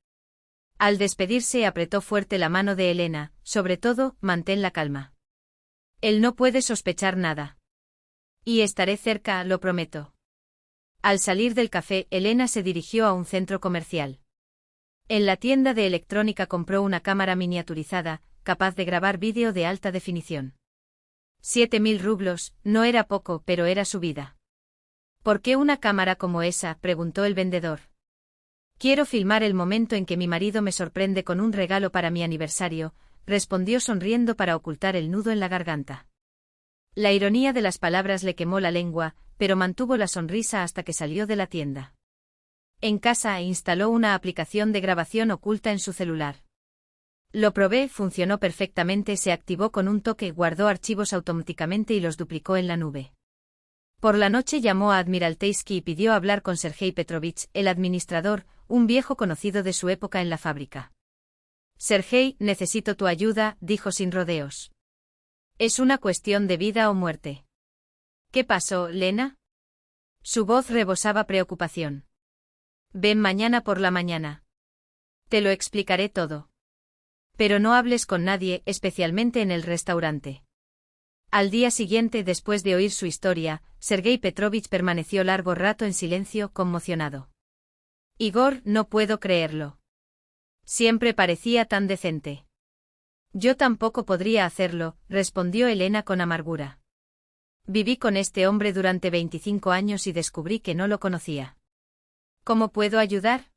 Al despedirse apretó fuerte la mano de Elena: sobre todo, mantén la calma. Él no puede sospechar nada. Y estaré cerca, lo prometo. Al salir del café, Elena se dirigió a un centro comercial. En la tienda de electrónica compró una cámara miniaturizada, capaz de grabar vídeo de alta definición. 7.000 rublos, no era poco, pero era su vida. ¿Por qué una cámara como esa?, preguntó el vendedor. Quiero filmar el momento en que mi marido me sorprende con un regalo para mi aniversario, respondió sonriendo para ocultar el nudo en la garganta. La ironía de las palabras le quemó la lengua, pero mantuvo la sonrisa hasta que salió de la tienda. En casa instaló una aplicación de grabación oculta en su celular. Lo probé, funcionó perfectamente, se activó con un toque, guardó archivos automáticamente y los duplicó en la nube. Por la noche llamó a Admiralteisky y pidió hablar con Sergei Petrovich, el administrador, un viejo conocido de su época en la fábrica. Sergei, necesito tu ayuda, dijo sin rodeos. Es una cuestión de vida o muerte. ¿Qué pasó, Lena? Su voz rebosaba preocupación. Ven mañana por la mañana. Te lo explicaré todo. Pero no hables con nadie, especialmente en el restaurante. Al día siguiente, después de oír su historia, Sergei Petrovich permaneció largo rato en silencio, conmocionado. Igor, no puedo creerlo. Siempre parecía tan decente. Yo tampoco podría hacerlo, respondió Elena con amargura. Viví con este hombre durante 25 años y descubrí que no lo conocía. ¿Cómo puedo ayudar?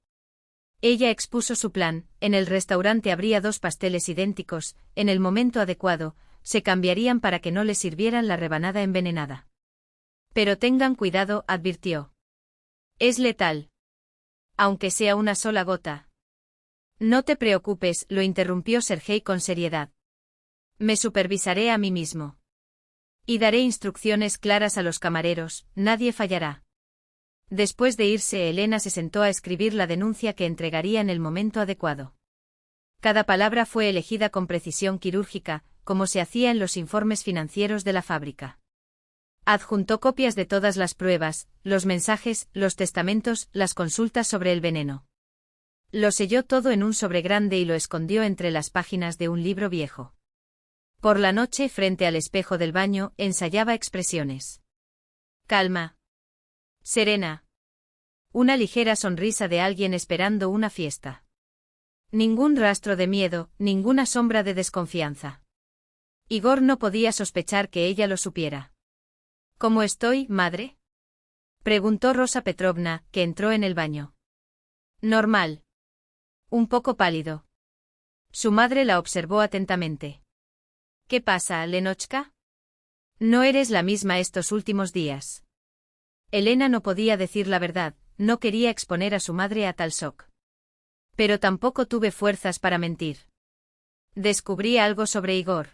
Ella expuso su plan. En el restaurante habría 2 pasteles idénticos, en el momento adecuado, se cambiarían para que no le sirvieran la rebanada envenenada. Pero tengan cuidado, advirtió. Es letal. Aunque sea una sola gota. No te preocupes, lo interrumpió Sergei con seriedad. Me supervisaré a mí mismo. Y daré instrucciones claras a los camareros, nadie fallará. Después de irse, Elena se sentó a escribir la denuncia que entregaría en el momento adecuado. Cada palabra fue elegida con precisión quirúrgica, como se hacía en los informes financieros de la fábrica. Adjuntó copias de todas las pruebas, los mensajes, los testamentos, las consultas sobre el veneno. Lo selló todo en un sobre grande y lo escondió entre las páginas de un libro viejo. Por la noche, frente al espejo del baño, ensayaba expresiones. Calma. Serena. Una ligera sonrisa de alguien esperando una fiesta. Ningún rastro de miedo, ninguna sombra de desconfianza. Igor no podía sospechar que ella lo supiera. ¿Cómo estoy, madre? Preguntó Rosa Petrovna, que entró en el baño. Normal. Un poco pálido. Su madre la observó atentamente. ¿Qué pasa, Lenochka? No eres la misma estos últimos días. Elena no podía decir la verdad, no quería exponer a su madre a tal shock. Pero tampoco tuve fuerzas para mentir. Descubrí algo sobre Igor.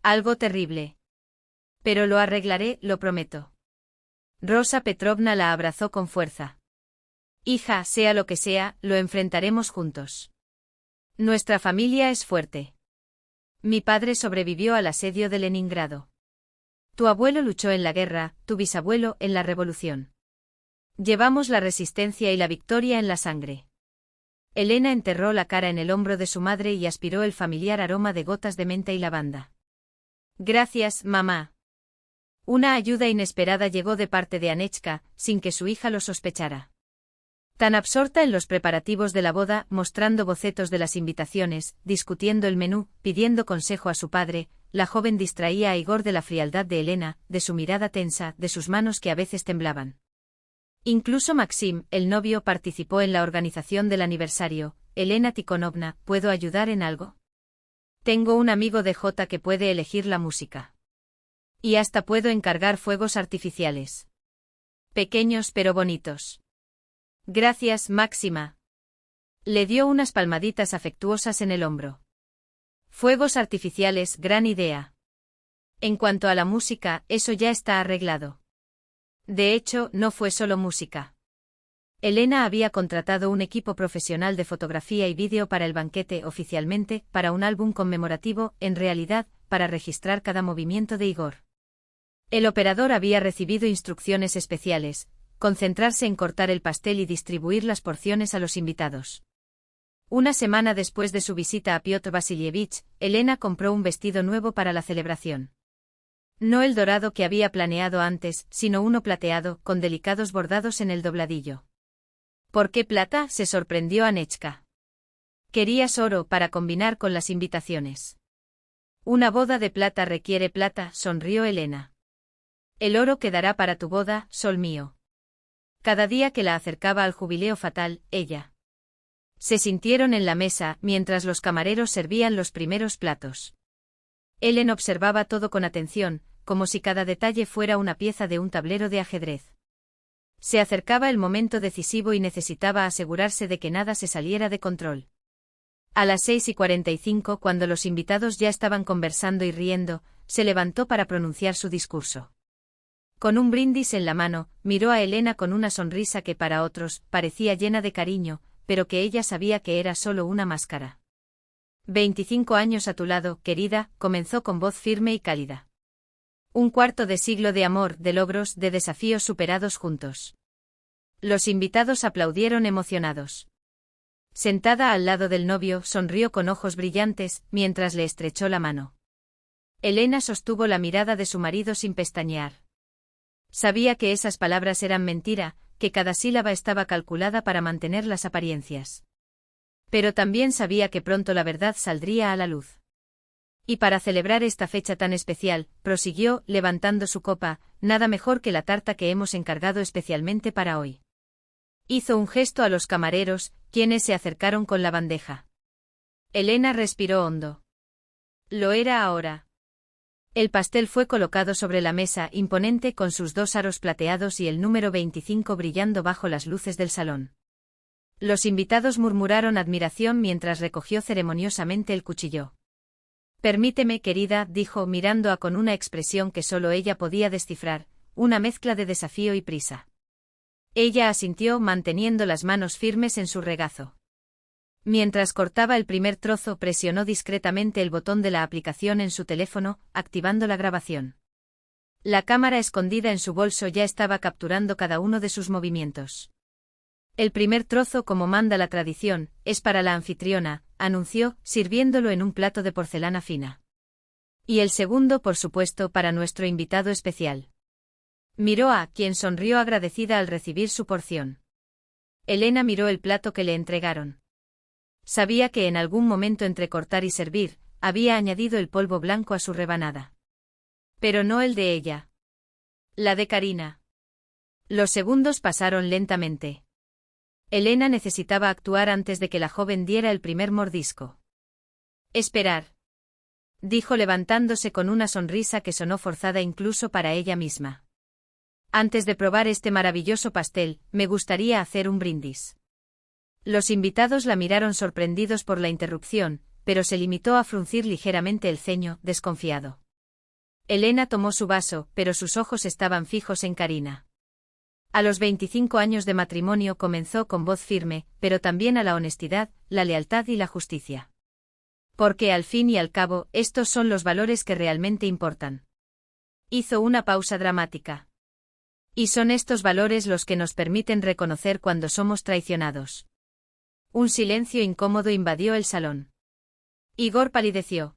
Algo terrible. Pero lo arreglaré, lo prometo. Rosa Petrovna la abrazó con fuerza. Hija, sea lo que sea, lo enfrentaremos juntos. Nuestra familia es fuerte. Mi padre sobrevivió al asedio de Leningrado. Tu abuelo luchó en la guerra, tu bisabuelo en la revolución. Llevamos la resistencia y la victoria en la sangre. Elena enterró la cara en el hombro de su madre y aspiró el familiar aroma de gotas de menta y lavanda. Gracias, mamá. Una ayuda inesperada llegó de parte de Anechka, sin que su hija lo sospechara. Tan absorta en los preparativos de la boda, mostrando bocetos de las invitaciones, discutiendo el menú, pidiendo consejo a su padre, la joven distraía a Igor de la frialdad de Elena, de su mirada tensa, de sus manos que a veces temblaban. Incluso Maxim, el novio, participó en la organización del aniversario. Elena Tikhonovna, ¿puedo ayudar en algo? Tengo un amigo de Jota que puede elegir la música. Y hasta puedo encargar fuegos artificiales. Pequeños pero bonitos. Gracias, Máxima. Le dio unas palmaditas afectuosas en el hombro. Fuegos artificiales, gran idea. En cuanto a la música, eso ya está arreglado. De hecho, no fue solo música. Elena había contratado un equipo profesional de fotografía y vídeo para el banquete, oficialmente, para un álbum conmemorativo, en realidad, para registrar cada movimiento de Igor. El operador había recibido instrucciones especiales: concentrarse en cortar el pastel y distribuir las porciones a los invitados. Una semana después de su visita a Piotr Vasilievich, Elena compró un vestido nuevo para la celebración. No el dorado que había planeado antes, sino uno plateado, con delicados bordados en el dobladillo. ¿Por qué plata?, se sorprendió Anechka. Querías oro para combinar con las invitaciones. Una boda de plata requiere plata, sonrió Elena. El oro quedará para tu boda, sol mío. Cada día que la acercaba al jubileo fatal, ella. Se sintieron en la mesa, mientras los camareros servían los primeros platos. Ellen observaba todo con atención, como si cada detalle fuera una pieza de un tablero de ajedrez. Se acercaba el momento decisivo y necesitaba asegurarse de que nada se saliera de control. A las 6:45, cuando los invitados ya estaban conversando y riendo, se levantó para pronunciar su discurso. Con un brindis en la mano, miró a Elena con una sonrisa que para otros parecía llena de cariño, pero que ella sabía que era solo una máscara. 25 años a tu lado, querida, comenzó con voz firme y cálida. Un cuarto de siglo de amor, de logros, de desafíos superados juntos. Los invitados aplaudieron emocionados. Sentada al lado del novio, sonrió con ojos brillantes, mientras le estrechó la mano. Elena sostuvo la mirada de su marido sin pestañear. Sabía que esas palabras eran mentira, que cada sílaba estaba calculada para mantener las apariencias. Pero también sabía que pronto la verdad saldría a la luz. Y para celebrar esta fecha tan especial, prosiguió, levantando su copa, nada mejor que la tarta que hemos encargado especialmente para hoy. Hizo un gesto a los camareros, quienes se acercaron con la bandeja. Elena respiró hondo. Lo era ahora. El pastel fue colocado sobre la mesa, imponente con sus 2 aros plateados y el número 25 brillando bajo las luces del salón. Los invitados murmuraron admiración mientras recogió ceremoniosamente el cuchillo. Permíteme, querida, dijo mirando a con una expresión que solo ella podía descifrar, una mezcla de desafío y prisa. Ella asintió manteniendo las manos firmes en su regazo. Mientras cortaba el primer trozo, presionó discretamente el botón de la aplicación en su teléfono, activando la grabación. La cámara escondida en su bolso ya estaba capturando cada uno de sus movimientos. El primer trozo, como manda la tradición, es para la anfitriona, anunció, sirviéndolo en un plato de porcelana fina. Y el segundo, por supuesto, para nuestro invitado especial. Miró a quien sonrió agradecida al recibir su porción. Elena miró el plato que le entregaron. Sabía que en algún momento entre cortar y servir, había añadido el polvo blanco a su rebanada. Pero no el de ella. La de Karina. Los segundos pasaron lentamente. Elena necesitaba actuar antes de que la joven diera el primer mordisco. Esperar. Dijo levantándose con una sonrisa que sonó forzada incluso para ella misma. Antes de probar este maravilloso pastel, me gustaría hacer un brindis. Los invitados la miraron sorprendidos por la interrupción, pero se limitó a fruncir ligeramente el ceño, desconfiado. Elena tomó su vaso, pero sus ojos estaban fijos en Karina. A los 25 años de matrimonio comenzó con voz firme, pero también a la honestidad, la lealtad y la justicia. Porque al fin y al cabo, estos son los valores que realmente importan. Hizo una pausa dramática. Y son estos valores los que nos permiten reconocer cuando somos traicionados. Un silencio incómodo invadió el salón. Igor palideció.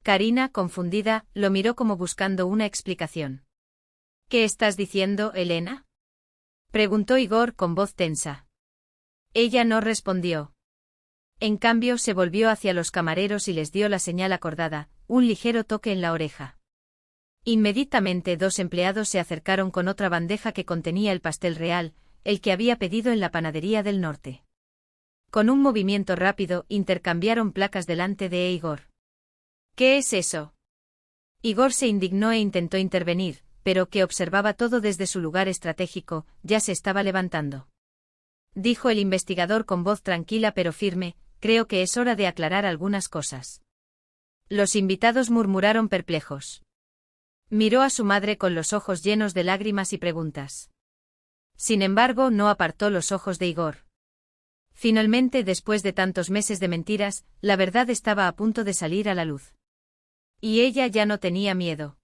Karina, confundida, lo miró como buscando una explicación. ¿Qué estás diciendo, Elena? Preguntó Igor con voz tensa. Ella no respondió. En cambio, se volvió hacia los camareros y les dio la señal acordada, un ligero toque en la oreja. Inmediatamente 2 empleados se acercaron con otra bandeja que contenía el pastel real, el que había pedido en la panadería del norte. Con un movimiento rápido, intercambiaron placas delante de Igor. ¿Qué es eso? Igor se indignó e intentó intervenir, pero que observaba todo desde su lugar estratégico, ya se estaba levantando. Dijo el investigador con voz tranquila pero firme, creo que es hora de aclarar algunas cosas. Los invitados murmuraron perplejos. Miró a su madre con los ojos llenos de lágrimas y preguntas. Sin embargo, no apartó los ojos de Igor. Finalmente, después de tantos meses de mentiras, la verdad estaba a punto de salir a la luz. Y ella ya no tenía miedo.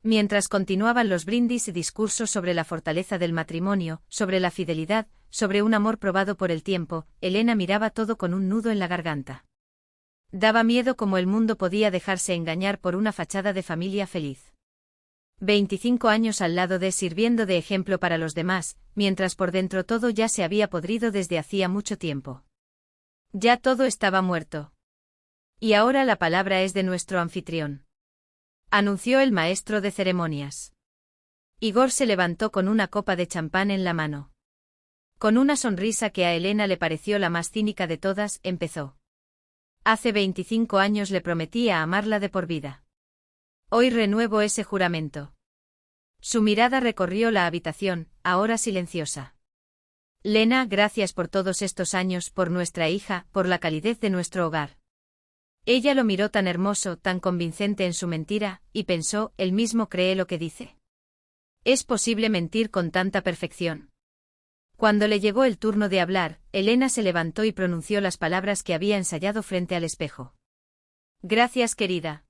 Mientras continuaban los brindis y discursos sobre la fortaleza del matrimonio, sobre la fidelidad, sobre un amor probado por el tiempo, Elena miraba todo con un nudo en la garganta. Daba miedo cómo el mundo podía dejarse engañar por una fachada de familia feliz. 25 años al lado de sirviendo de ejemplo para los demás, mientras por dentro todo ya se había podrido desde hacía mucho tiempo. Ya todo estaba muerto. Y ahora la palabra es de nuestro anfitrión. Anunció el maestro de ceremonias. Igor se levantó con una copa de champán en la mano. Con una sonrisa que a Elena le pareció la más cínica de todas, empezó. Hace 25 años le prometí a amarla de por vida. Hoy renuevo ese juramento. Su mirada recorrió la habitación, ahora silenciosa. Lena, gracias por todos estos años, por nuestra hija, por la calidez de nuestro hogar. Ella lo miró tan hermoso, tan convincente en su mentira, y pensó, ¿él mismo cree lo que dice? ¿Es posible mentir con tanta perfección? Cuando le llegó el turno de hablar, Elena se levantó y pronunció las palabras que había ensayado frente al espejo. Gracias, querida.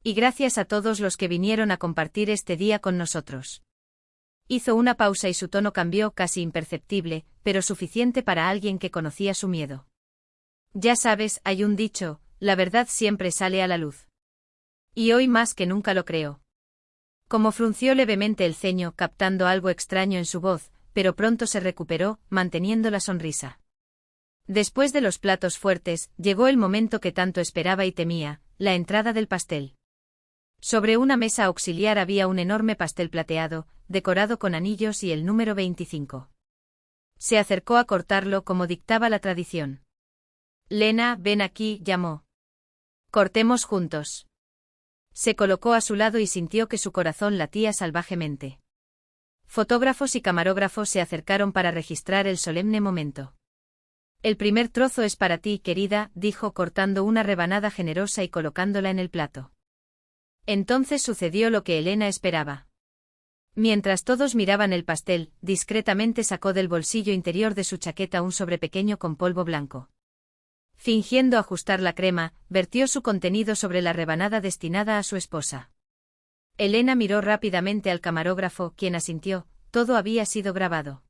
Y gracias a todos los que vinieron a compartir este día con nosotros. Hizo una pausa y su tono cambió, casi imperceptible, pero suficiente para alguien que conocía su miedo. Ya sabes, hay un dicho, la verdad siempre sale a la luz. Y hoy más que nunca lo creo. Como frunció levemente el ceño, captando algo extraño en su voz, pero pronto se recuperó, manteniendo la sonrisa. Después de los platos fuertes, llegó el momento que tanto esperaba y temía, la entrada del pastel. Sobre una mesa auxiliar había un enorme pastel plateado, decorado con anillos y el número 25. Se acercó a cortarlo como dictaba la tradición. Lena, ven aquí, llamó. Cortemos juntos. Se colocó a su lado y sintió que su corazón latía salvajemente. Fotógrafos y camarógrafos se acercaron para registrar el solemne momento. El primer trozo es para ti, querida, dijo cortando una rebanada generosa y colocándola en el plato. Entonces sucedió lo que Elena esperaba. Mientras todos miraban el pastel, discretamente sacó del bolsillo interior de su chaqueta un sobre pequeño con polvo blanco. Fingiendo ajustar la crema, vertió su contenido sobre la rebanada destinada a su esposa. Elena miró rápidamente al camarógrafo, quien asintió, todo había sido grabado.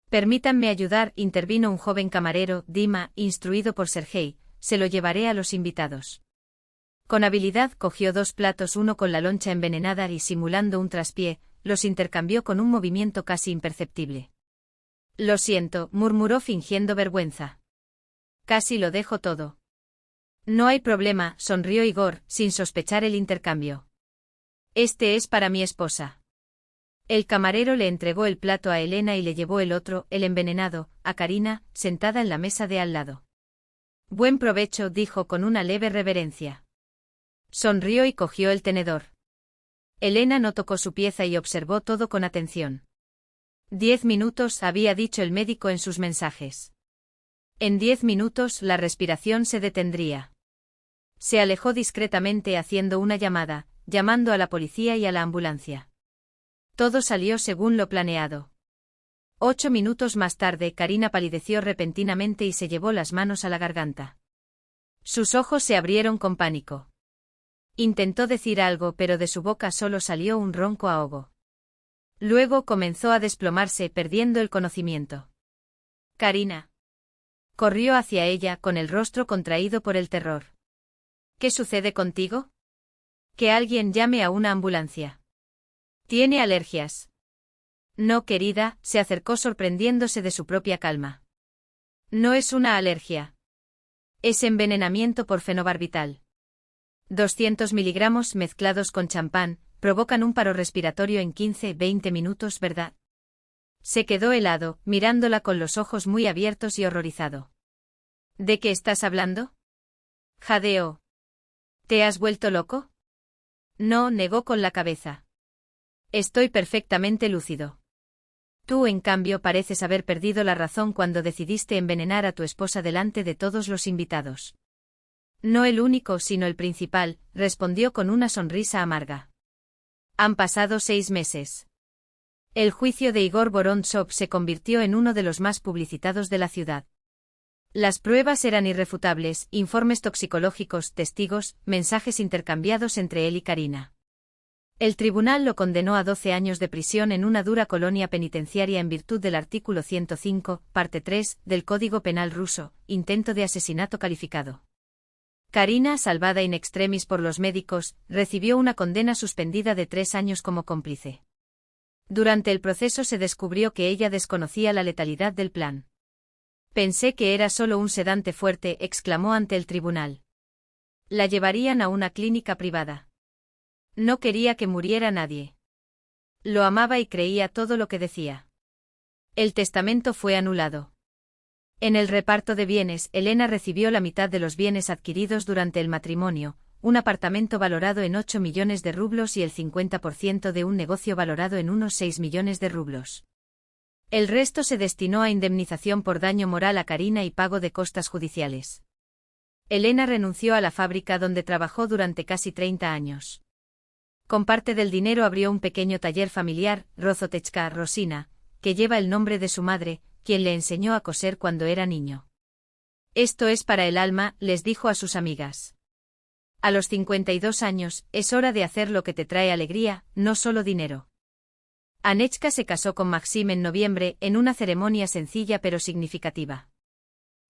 Permítanme ayudar, intervino un joven camarero, Dima, instruido por Sergei, se lo llevaré a los invitados. Con habilidad cogió dos platos, uno con la loncha envenenada y simulando un traspié, los intercambió con un movimiento casi imperceptible. Lo siento, murmuró fingiendo vergüenza. Casi lo dejo todo. No hay problema, sonrió Igor, sin sospechar el intercambio. Este es para mi esposa. El camarero le entregó el plato a Elena y le llevó el otro, el envenenado, a Karina, sentada en la mesa de al lado. Buen provecho, dijo con una leve reverencia. Sonrió y cogió el tenedor. Elena no tocó su pieza y observó todo con atención. 10 minutos, había dicho el médico en sus mensajes. En 10 minutos la respiración se detendría. Se alejó discretamente haciendo una llamada, llamando a la policía y a la ambulancia. Todo salió según lo planeado. 8 minutos más tarde, Karina palideció repentinamente y se llevó las manos a la garganta. Sus ojos se abrieron con pánico. Intentó decir algo, pero de su boca solo salió un ronco ahogo. Luego comenzó a desplomarse, perdiendo el conocimiento. Karina. Corrió hacia ella, con el rostro contraído por el terror. ¿Qué sucede contigo? Que alguien llame a una ambulancia. ¿Tiene alergias? No, querida, se acercó sorprendiéndose de su propia calma. No es una alergia. Es envenenamiento por fenobarbital. 200 miligramos mezclados con champán provocan un paro respiratorio en 15-20 minutos, ¿verdad? Se quedó helado, mirándola con los ojos muy abiertos y horrorizado. ¿De qué estás hablando? Jadeó. ¿Te has vuelto loco? No, negó con la cabeza. Estoy perfectamente lúcido. Tú, en cambio, pareces haber perdido la razón cuando decidiste envenenar a tu esposa delante de todos los invitados. No el único, sino el principal, respondió con una sonrisa amarga. Han pasado 6 meses. El juicio de Igor Vorontsov se convirtió en uno de los más publicitados de la ciudad. Las pruebas eran irrefutables, informes toxicológicos, testigos, mensajes intercambiados entre él y Karina. El tribunal lo condenó a 12 años de prisión en una dura colonia penitenciaria en virtud del artículo 105, parte 3, del Código Penal ruso, intento de asesinato calificado. Karina, salvada in extremis por los médicos, recibió una condena suspendida de 3 años como cómplice. Durante el proceso se descubrió que ella desconocía la letalidad del plan. Pensé que era solo un sedante fuerte, exclamó ante el tribunal. La llevarían a una clínica privada. No quería que muriera nadie. Lo amaba y creía todo lo que decía. El testamento fue anulado. En el reparto de bienes, Elena recibió la mitad de los bienes adquiridos durante el matrimonio, un apartamento valorado en 8 millones de rublos y el 50% de un negocio valorado en unos 6 millones de rublos. El resto se destinó a indemnización por daño moral a Karina y pago de costas judiciales. Elena renunció a la fábrica donde trabajó durante casi 30 años. Con parte del dinero abrió un pequeño taller familiar, Rozotechka Rosina, que lleva el nombre de su madre, quien le enseñó a coser cuando era niño. Esto es para el alma, les dijo a sus amigas. A los 52 años, es hora de hacer lo que te trae alegría, no solo dinero. Anechka se casó con Maxim en noviembre, en una ceremonia sencilla pero significativa.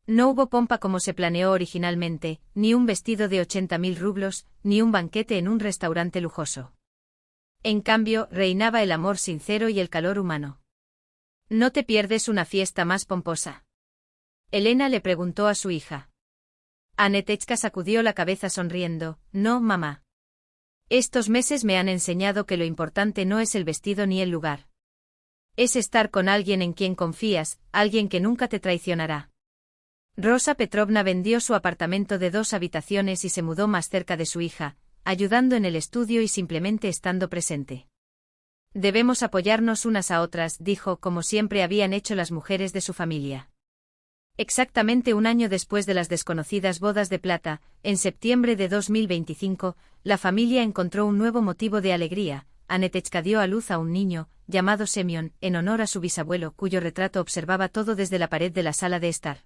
No hubo pompa como se planeó originalmente, ni un vestido de 80.000 rublos, ni un banquete en un restaurante lujoso. En cambio, reinaba el amor sincero y el calor humano. ¿No te pierdes una fiesta más pomposa?, Elena le preguntó a su hija. Anetechka sacudió la cabeza sonriendo. No, mamá. Estos meses me han enseñado que lo importante no es el vestido ni el lugar. Es estar con alguien en quien confías, alguien que nunca te traicionará. Rosa Petrovna vendió su apartamento de 2 habitaciones y se mudó más cerca de su hija, ayudando en el estudio y simplemente estando presente. Debemos apoyarnos unas a otras, dijo, como siempre habían hecho las mujeres de su familia. Exactamente un año después de las desconocidas bodas de plata, en septiembre de 2025, la familia encontró un nuevo motivo de alegría. Anetechka dio a luz a un niño, llamado Semyon, en honor a su bisabuelo, cuyo retrato observaba todo desde la pared de la sala de estar.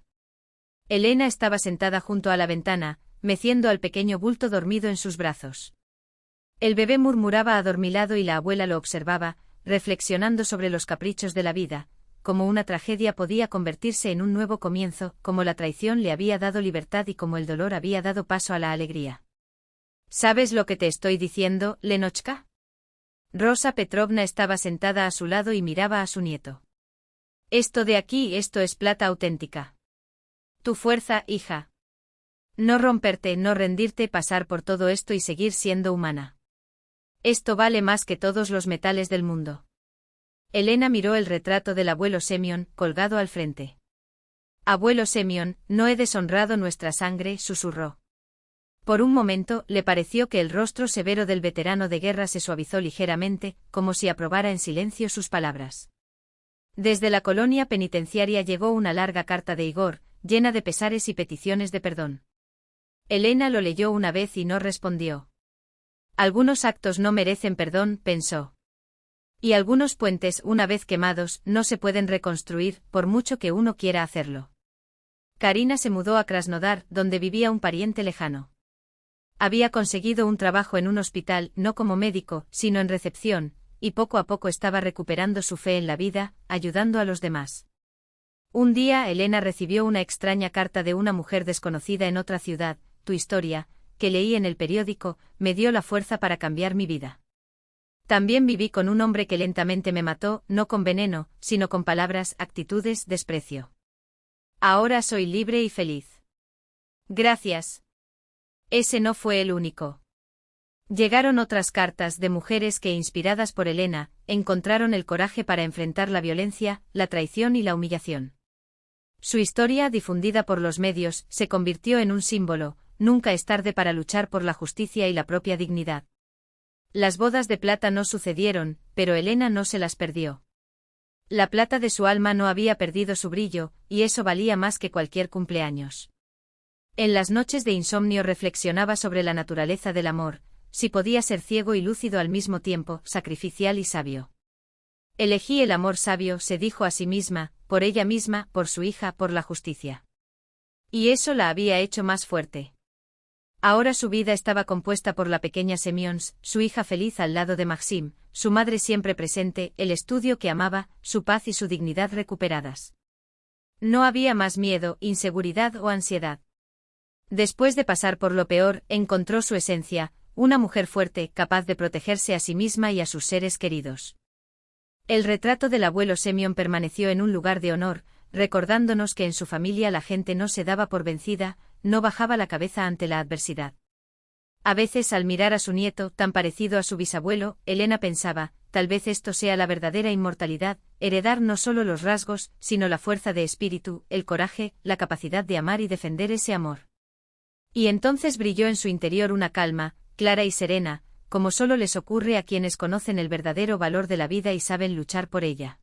Elena estaba sentada junto a la ventana, meciendo al pequeño bulto dormido en sus brazos. El bebé murmuraba adormilado y la abuela lo observaba, reflexionando sobre los caprichos de la vida, como una tragedia podía convertirse en un nuevo comienzo, como la traición le había dado libertad y como el dolor había dado paso a la alegría. ¿Sabes lo que te estoy diciendo, Lenochka? Rosa Petrovna estaba sentada a su lado y miraba a su nieto. Esto de aquí, esto es plata auténtica. Tu fuerza, hija. No romperte, no rendirte, pasar por todo esto y seguir siendo humana. Esto vale más que todos los metales del mundo. Elena miró el retrato del abuelo Semyon, colgado al frente. Abuelo Semyon, no he deshonrado nuestra sangre, susurró. Por un momento, le pareció que el rostro severo del veterano de guerra se suavizó ligeramente, como si aprobara en silencio sus palabras. Desde la colonia penitenciaria llegó una larga carta de Igor, llena de pesares y peticiones de perdón. Elena lo leyó una vez y no respondió. Algunos actos no merecen perdón, pensó. Y algunos puentes, una vez quemados, no se pueden reconstruir, por mucho que uno quiera hacerlo. Karina se mudó a Krasnodar, donde vivía un pariente lejano. Había conseguido un trabajo en un hospital, no como médico, sino en recepción, y poco a poco estaba recuperando su fe en la vida, ayudando a los demás. Un día Elena recibió una extraña carta de una mujer desconocida en otra ciudad. Tu historia, que leí en el periódico, me dio la fuerza para cambiar mi vida. También viví con un hombre que lentamente me mató, no con veneno, sino con palabras, actitudes, desprecio. Ahora soy libre y feliz. Gracias. Ese no fue el único. Llegaron otras cartas de mujeres que, inspiradas por Elena, encontraron el coraje para enfrentar la violencia, la traición y la humillación. Su historia, difundida por los medios, se convirtió en un símbolo. Nunca es tarde para luchar por la justicia y la propia dignidad. Las bodas de plata no sucedieron, pero Elena no se las perdió. La plata de su alma no había perdido su brillo, y eso valía más que cualquier cumpleaños. En las noches de insomnio reflexionaba sobre la naturaleza del amor, si podía ser ciego y lúcido al mismo tiempo, sacrificial y sabio. Elegí el amor sabio, se dijo a sí misma, por ella misma, por su hija, por la justicia. Y eso la había hecho más fuerte. Ahora su vida estaba compuesta por la pequeña Semyons, su hija feliz al lado de Maxim, su madre siempre presente, el estudio que amaba, su paz y su dignidad recuperadas. No había más miedo, inseguridad o ansiedad. Después de pasar por lo peor, encontró su esencia, una mujer fuerte, capaz de protegerse a sí misma y a sus seres queridos. El retrato del abuelo Semyon permaneció en un lugar de honor, recordándonos que en su familia la gente no se daba por vencida, no bajaba la cabeza ante la adversidad. A veces, al mirar a su nieto, tan parecido a su bisabuelo, Elena pensaba, tal vez esto sea la verdadera inmortalidad, heredar no solo los rasgos, sino la fuerza de espíritu, el coraje, la capacidad de amar y defender ese amor. Y entonces brilló en su interior una calma, clara y serena, como solo les ocurre a quienes conocen el verdadero valor de la vida y saben luchar por ella.